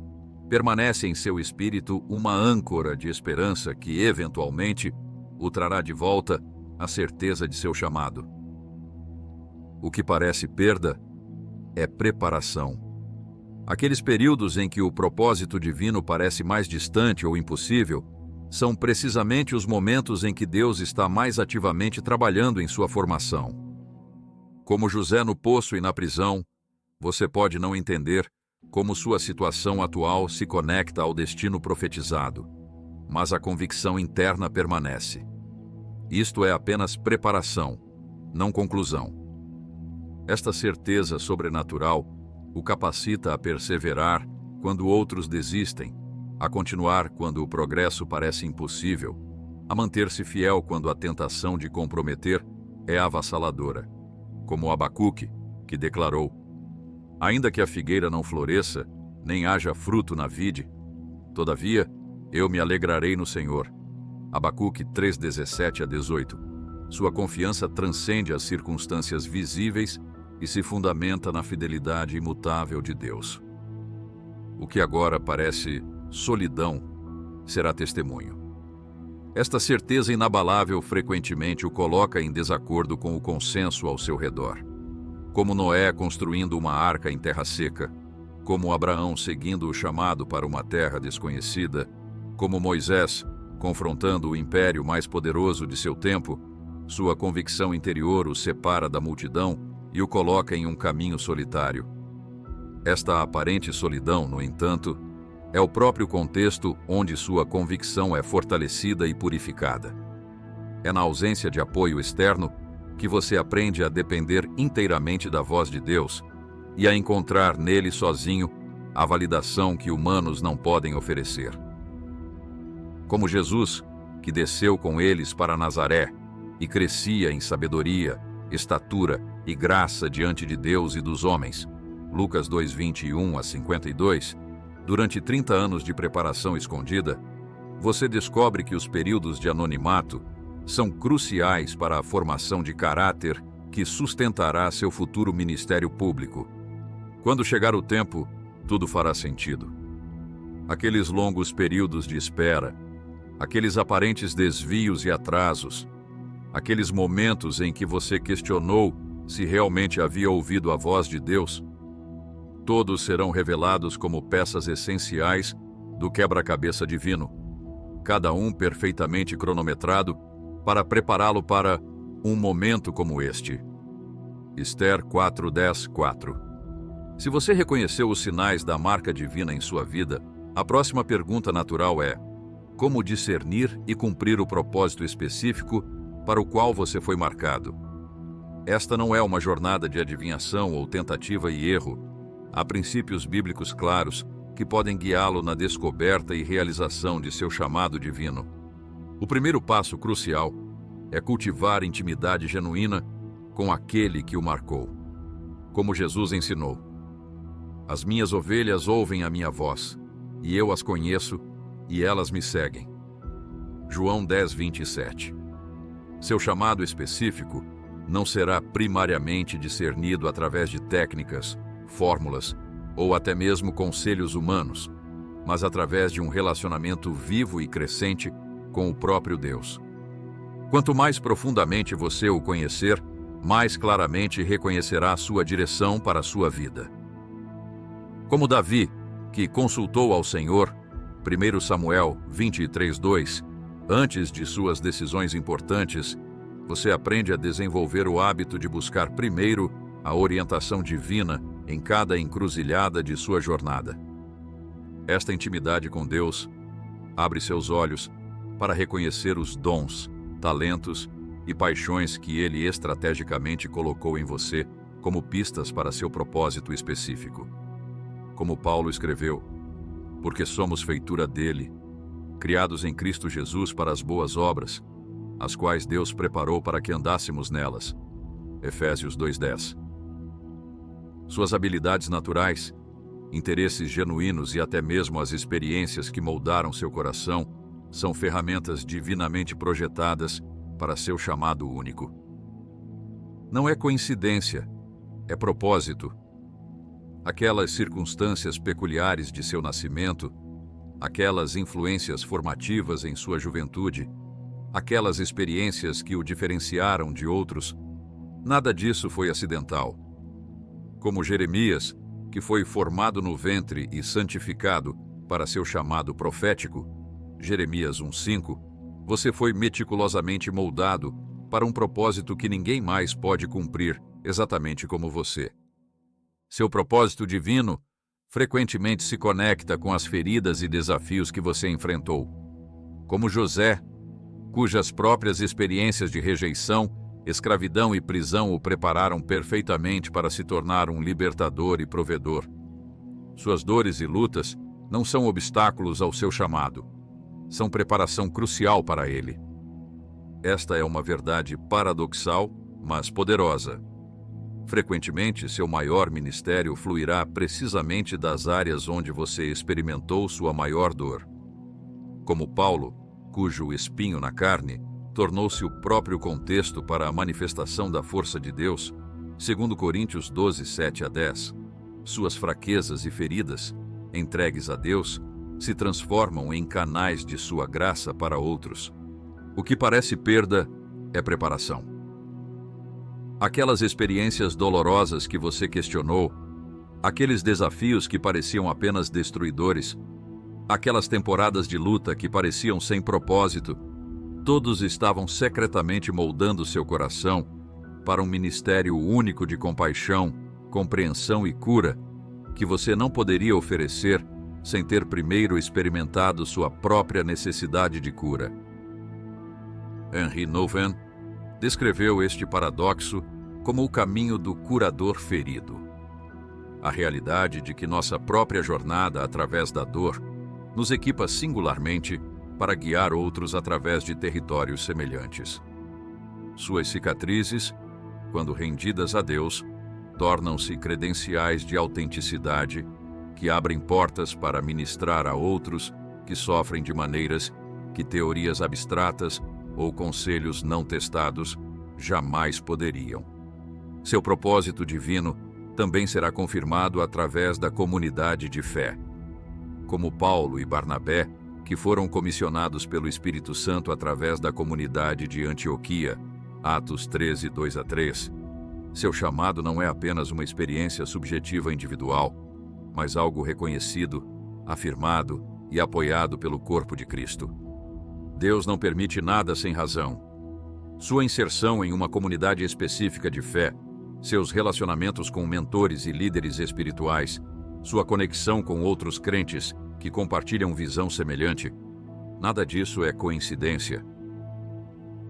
permanece em seu espírito uma âncora de esperança que, eventualmente, o trará de volta à certeza de seu chamado. O que parece perda é preparação. Aqueles períodos em que o propósito divino parece mais distante ou impossível são precisamente os momentos em que Deus está mais ativamente trabalhando em sua formação. Como José no poço e na prisão, você pode não entender como sua situação atual se conecta ao destino profetizado, mas a convicção interna permanece. Isto é apenas preparação, não conclusão. Esta certeza sobrenatural o capacita a perseverar quando outros desistem, a continuar quando o progresso parece impossível, a manter-se fiel quando a tentação de comprometer é avassaladora, como Abacuque, que declarou: ainda que a figueira não floresça, nem haja fruto na vide, todavia eu me alegrarei no Senhor. Abacuque 3:17-18. Sua confiança transcende as circunstâncias visíveis e se fundamenta na fidelidade imutável de Deus. O que agora parece solidão será testemunho. Esta certeza inabalável frequentemente o coloca em desacordo com o consenso ao seu redor. Como Noé construindo uma arca em terra seca, como Abraão seguindo o chamado para uma terra desconhecida, como Moisés confrontando o império mais poderoso de seu tempo, sua convicção interior o separa da multidão e o coloca em um caminho solitário. Esta aparente solidão, no entanto, é o próprio contexto onde sua convicção é fortalecida e purificada. É na ausência de apoio externo que você aprende a depender inteiramente da voz de Deus e a encontrar nele sozinho a validação que humanos não podem oferecer. Como Jesus, que desceu com eles para Nazaré e crescia em sabedoria, estatura e graça diante de Deus e dos homens, Lucas 2:21-52, durante 30 anos de preparação escondida, você descobre que os períodos de anonimato são cruciais para a formação de caráter que sustentará seu futuro ministério público. Quando chegar o tempo, tudo fará sentido. Aqueles longos períodos de espera, aqueles aparentes desvios e atrasos, aqueles momentos em que você questionou se realmente havia ouvido a voz de Deus, todos serão revelados como peças essenciais do quebra-cabeça divino, cada um perfeitamente cronometrado para prepará-lo para um momento como este. Esther 4:10-4. Se você reconheceu os sinais da marca divina em sua vida, a próxima pergunta natural é: como discernir e cumprir o propósito específico para o qual você foi marcado? Esta não é uma jornada de adivinhação ou tentativa e erro. Há princípios bíblicos claros que podem guiá-lo na descoberta e realização de seu chamado divino. O primeiro passo crucial é cultivar intimidade genuína com aquele que o marcou. Como Jesus ensinou: as minhas ovelhas ouvem a minha voz, e eu as conheço, e elas me seguem. João 10:27. Seu chamado específico não será primariamente discernido através de técnicas, fórmulas ou até mesmo conselhos humanos, mas através de um relacionamento vivo e crescente com o próprio Deus. Quanto mais profundamente você o conhecer, mais claramente reconhecerá sua direção para a sua vida. Como Davi, que consultou ao Senhor, 1 Samuel 23:2, antes de suas decisões importantes, você aprende a desenvolver o hábito de buscar primeiro a orientação divina em cada encruzilhada de sua jornada. Esta intimidade com Deus abre seus olhos para reconhecer os dons, talentos e paixões que Ele estrategicamente colocou em você como pistas para seu propósito específico. Como Paulo escreveu: porque somos feitura dele, criados em Cristo Jesus para as boas obras, as quais Deus preparou para que andássemos nelas. Efésios 2:10. Suas habilidades naturais, interesses genuínos e até mesmo as experiências que moldaram seu coração são ferramentas divinamente projetadas para seu chamado único. Não é coincidência, é propósito. Aquelas circunstâncias peculiares de seu nascimento, aquelas influências formativas em sua juventude, aquelas experiências que o diferenciaram de outros, nada disso foi acidental. Como Jeremias, que foi formado no ventre e santificado para seu chamado profético, Jeremias 1:5, você foi meticulosamente moldado para um propósito que ninguém mais pode cumprir exatamente como você. Seu propósito divino frequentemente se conecta com as feridas e desafios que você enfrentou. Como José, cujas próprias experiências de rejeição, escravidão e prisão o prepararam perfeitamente para se tornar um libertador e provedor. Suas dores e lutas não são obstáculos ao seu chamado, são preparação crucial para ele. Esta é uma verdade paradoxal, mas poderosa. Frequentemente, seu maior ministério fluirá precisamente das áreas onde você experimentou sua maior dor. Como Paulo, cujo espinho na carne tornou-se o próprio contexto para a manifestação da força de Deus, 2 Coríntios 12, 7-10, suas fraquezas e feridas, entregues a Deus, se transformam em canais de sua graça para outros. O que parece perda é preparação. Aquelas experiências dolorosas que você questionou, aqueles desafios que pareciam apenas destruidores, aquelas temporadas de luta que pareciam sem propósito, todos estavam secretamente moldando seu coração para um ministério único de compaixão, compreensão e cura que você não poderia oferecer sem ter primeiro experimentado sua própria necessidade de cura. Henri Nouwen descreveu este paradoxo como o caminho do curador ferido. A realidade de que nossa própria jornada através da dor nos equipa singularmente para guiar outros através de territórios semelhantes. Suas cicatrizes, quando rendidas a Deus, tornam-se credenciais de autenticidade que abrem portas para ministrar a outros que sofrem de maneiras que teorias abstratas ou conselhos não testados jamais poderiam. Seu propósito divino também será confirmado através da comunidade de fé. Como Paulo e Barnabé, que foram comissionados pelo Espírito Santo através da comunidade de Antioquia, Atos 13, 2-3, seu chamado não é apenas uma experiência subjetiva individual, mas algo reconhecido, afirmado e apoiado pelo corpo de Cristo. Deus não permite nada sem razão. Sua inserção em uma comunidade específica de fé, seus relacionamentos com mentores e líderes espirituais, sua conexão com outros crentes que compartilham visão semelhante, nada disso é coincidência.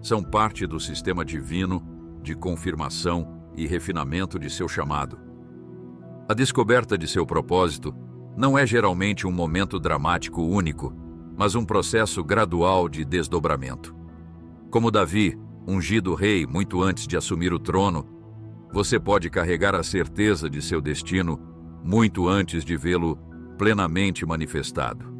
São parte do sistema divino de confirmação e refinamento de seu chamado. A descoberta de seu propósito não é geralmente um momento dramático único, mas um processo gradual de desdobramento. Como Davi, ungido rei muito antes de assumir o trono, você pode carregar a certeza de seu destino muito antes de vê-lo plenamente manifestado.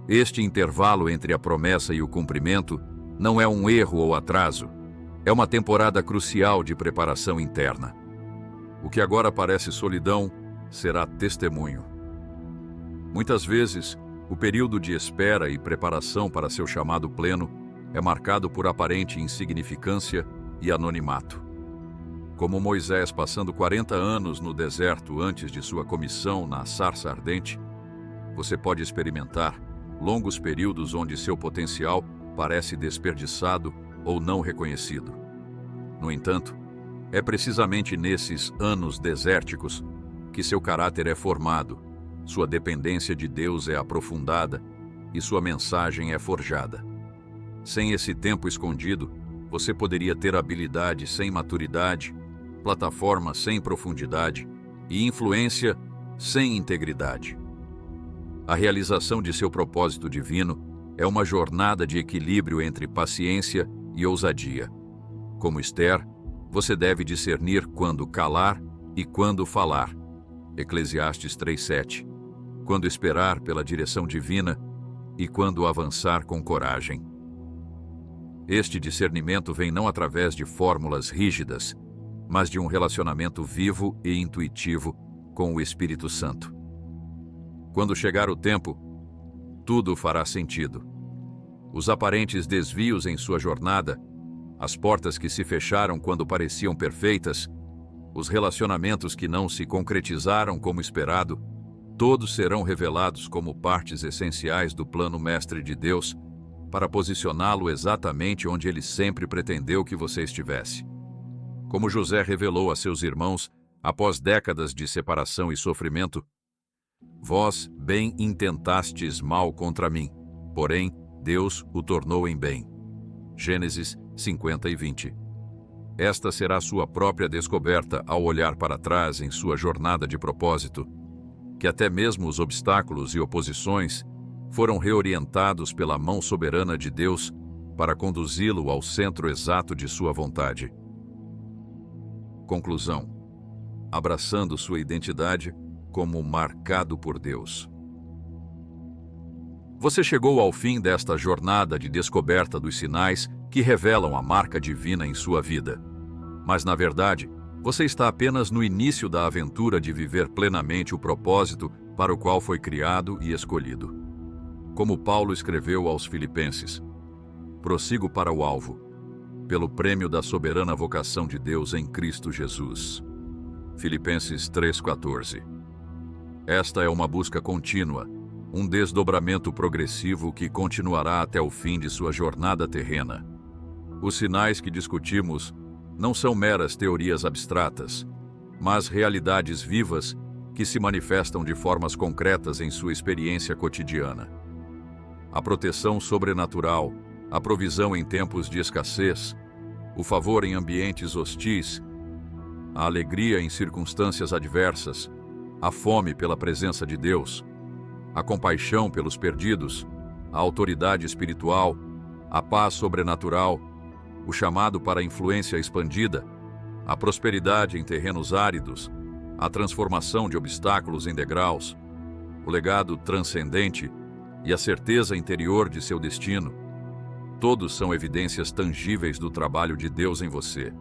Este intervalo entre a promessa e o cumprimento não é um erro ou atraso, é uma temporada crucial de preparação interna. O que agora parece solidão será testemunho. Muitas vezes, o período de espera e preparação para seu chamado pleno é marcado por aparente insignificância e anonimato. Como Moisés passando 40 anos no deserto antes de sua comissão na sarça ardente, você pode experimentar longos períodos onde seu potencial parece desperdiçado ou não reconhecido. No entanto, é precisamente nesses anos desérticos que seu caráter é formado, sua dependência de Deus é aprofundada e sua mensagem é forjada. Sem esse tempo escondido, você poderia ter habilidade sem maturidade, plataforma sem profundidade e influência sem integridade. A realização de seu propósito divino é uma jornada de equilíbrio entre paciência e ousadia. Como Esther, você deve discernir quando calar e quando falar. Eclesiastes 3:7. Quando esperar pela direção divina e quando avançar com coragem. Este discernimento vem não através de fórmulas rígidas, mas de um relacionamento vivo e intuitivo com o Espírito Santo. Quando chegar o tempo, tudo fará sentido. Os aparentes desvios em sua jornada, as portas que se fecharam quando pareciam perfeitas, os relacionamentos que não se concretizaram como esperado, todos serão revelados como partes essenciais do plano mestre de Deus para posicioná-lo exatamente onde ele sempre pretendeu que você estivesse. Como José revelou a seus irmãos após décadas de separação e sofrimento: vós bem intentastes mal contra mim, porém Deus o tornou em bem. Gênesis 50:20. Esta será sua própria descoberta ao olhar para trás em sua jornada de propósito, que até mesmo os obstáculos e oposições foram reorientados pela mão soberana de Deus para conduzi-lo ao centro exato de sua vontade. Conclusão: abraçando sua identidade como marcado por Deus. Você chegou ao fim desta jornada de descoberta dos sinais que revelam a marca divina em sua vida. Mas, na verdade, você está apenas no início da aventura de viver plenamente o propósito para o qual foi criado e escolhido. Como Paulo escreveu aos Filipenses: prossigo para o alvo, pelo prêmio da soberana vocação de Deus em Cristo Jesus. Filipenses 3:14. Esta é uma busca contínua, um desdobramento progressivo que continuará até o fim de sua jornada terrena. Os sinais que discutimos não são meras teorias abstratas, mas realidades vivas que se manifestam de formas concretas em sua experiência cotidiana. A proteção sobrenatural, a provisão em tempos de escassez, o favor em ambientes hostis, a alegria em circunstâncias adversas, a fome pela presença de Deus, a compaixão pelos perdidos, a autoridade espiritual, a paz sobrenatural, o chamado para a influência expandida, a prosperidade em terrenos áridos, a transformação de obstáculos em degraus, o legado transcendente e a certeza interior de seu destino. Todos são evidências tangíveis do trabalho de Deus em você.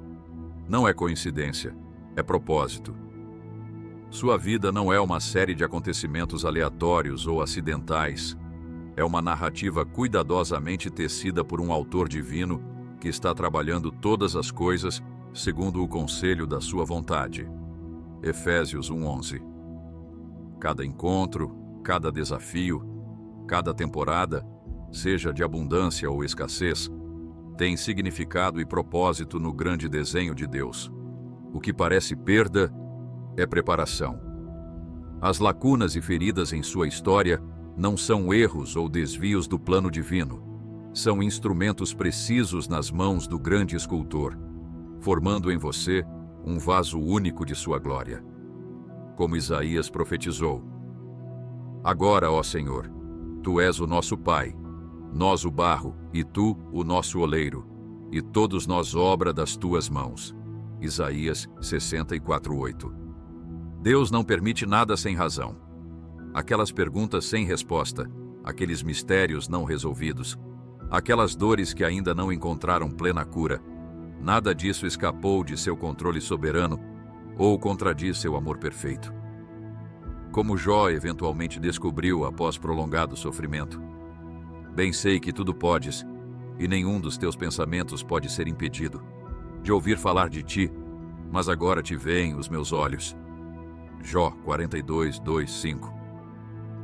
Não é coincidência, é propósito. Sua vida não é uma série de acontecimentos aleatórios ou acidentais. É uma narrativa cuidadosamente tecida por um autor divino que está trabalhando todas as coisas segundo o conselho da sua vontade. Efésios 1:11. Cada encontro, cada desafio, cada temporada, seja de abundância ou escassez, tem significado e propósito no grande desenho de Deus. O que parece perda é preparação. As lacunas e feridas em sua história não são erros ou desvios do plano divino. São instrumentos precisos nas mãos do grande escultor, formando em você um vaso único de sua glória. Como Isaías profetizou: agora, ó Senhor, Tu és o nosso Pai, nós o barro, e Tu o nosso oleiro, e todos nós obra das Tuas mãos. Isaías 64:8. Deus não permite nada sem razão. Aquelas perguntas sem resposta, aqueles mistérios não resolvidos, aquelas dores que ainda não encontraram plena cura, nada disso escapou de seu controle soberano ou contradiz seu amor perfeito. Como Jó eventualmente descobriu após prolongado sofrimento: bem sei que tudo podes, e nenhum dos teus pensamentos pode ser impedido. De ouvir falar de ti, mas agora te veem os meus olhos. Jó 42:2-5.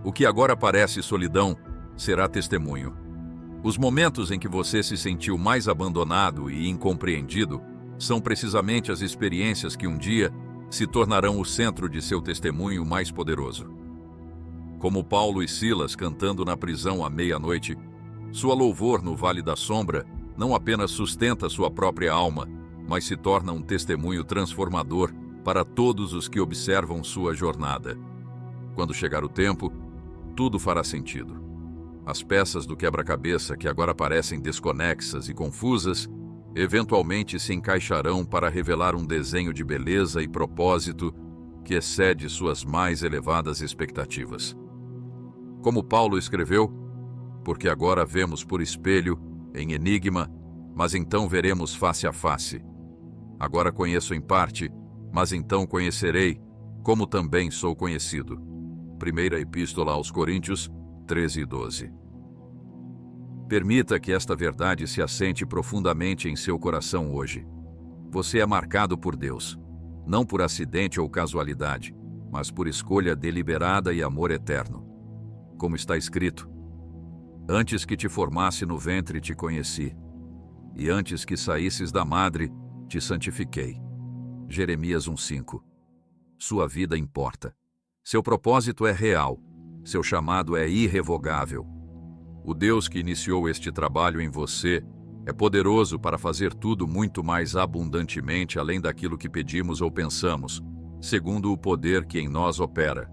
O que agora parece solidão será testemunho. Os momentos em que você se sentiu mais abandonado e incompreendido são precisamente as experiências que um dia se tornarão o centro de seu testemunho mais poderoso. Como Paulo e Silas cantando na prisão à meia-noite, sua louvor no Vale da Sombra não apenas sustenta sua própria alma, mas se torna um testemunho transformador para todos os que observam sua jornada. Quando chegar o tempo, tudo fará sentido. As peças do quebra-cabeça que agora parecem desconexas e confusas, eventualmente se encaixarão para revelar um desenho de beleza e propósito que excede suas mais elevadas expectativas. Como Paulo escreveu: porque agora vemos por espelho, em enigma, mas então veremos face a face. Agora conheço em parte, mas então conhecerei, como também sou conhecido. Primeira Epístola aos Coríntios 13:12. Permita que esta verdade se assente profundamente em seu coração hoje. Você é marcado por Deus. não por acidente ou casualidade, mas por escolha deliberada e amor eterno. Como está escrito: antes que te formasse no ventre te conheci, e antes que saísses da madre te santifiquei. Jeremias 1:5. Sua vida importa. Seu propósito é real. Seu chamado é irrevogável. O Deus que iniciou este trabalho em você é poderoso para fazer tudo muito mais abundantemente além daquilo que pedimos ou pensamos, segundo o poder que em nós opera.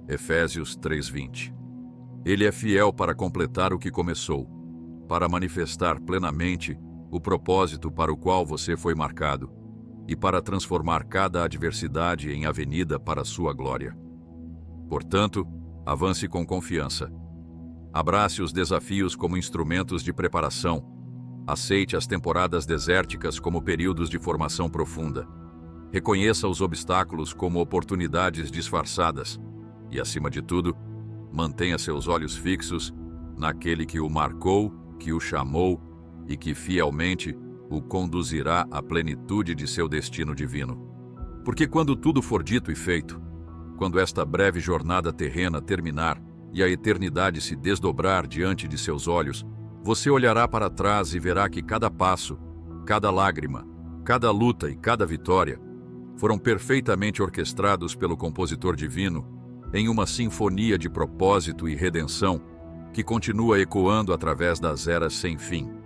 Efésios 3:20. Ele é fiel para completar o que começou, para manifestar plenamente o propósito para o qual você foi marcado e para transformar cada adversidade em avenida para a sua glória. Portanto, avance com confiança. Abrace os desafios como instrumentos de preparação. Aceite as temporadas desérticas como períodos de formação profunda. Reconheça os obstáculos como oportunidades disfarçadas. E, acima de tudo, mantenha seus olhos fixos naquele que o marcou, que o chamou e que fielmente o conduzirá à plenitude de seu destino divino. Porque quando tudo for dito e feito, quando esta breve jornada terrena terminar e a eternidade se desdobrar diante de seus olhos, você olhará para trás e verá que cada passo, cada lágrima, cada luta e cada vitória foram perfeitamente orquestrados pelo compositor divino em uma sinfonia de propósito e redenção que continua ecoando através das eras sem fim.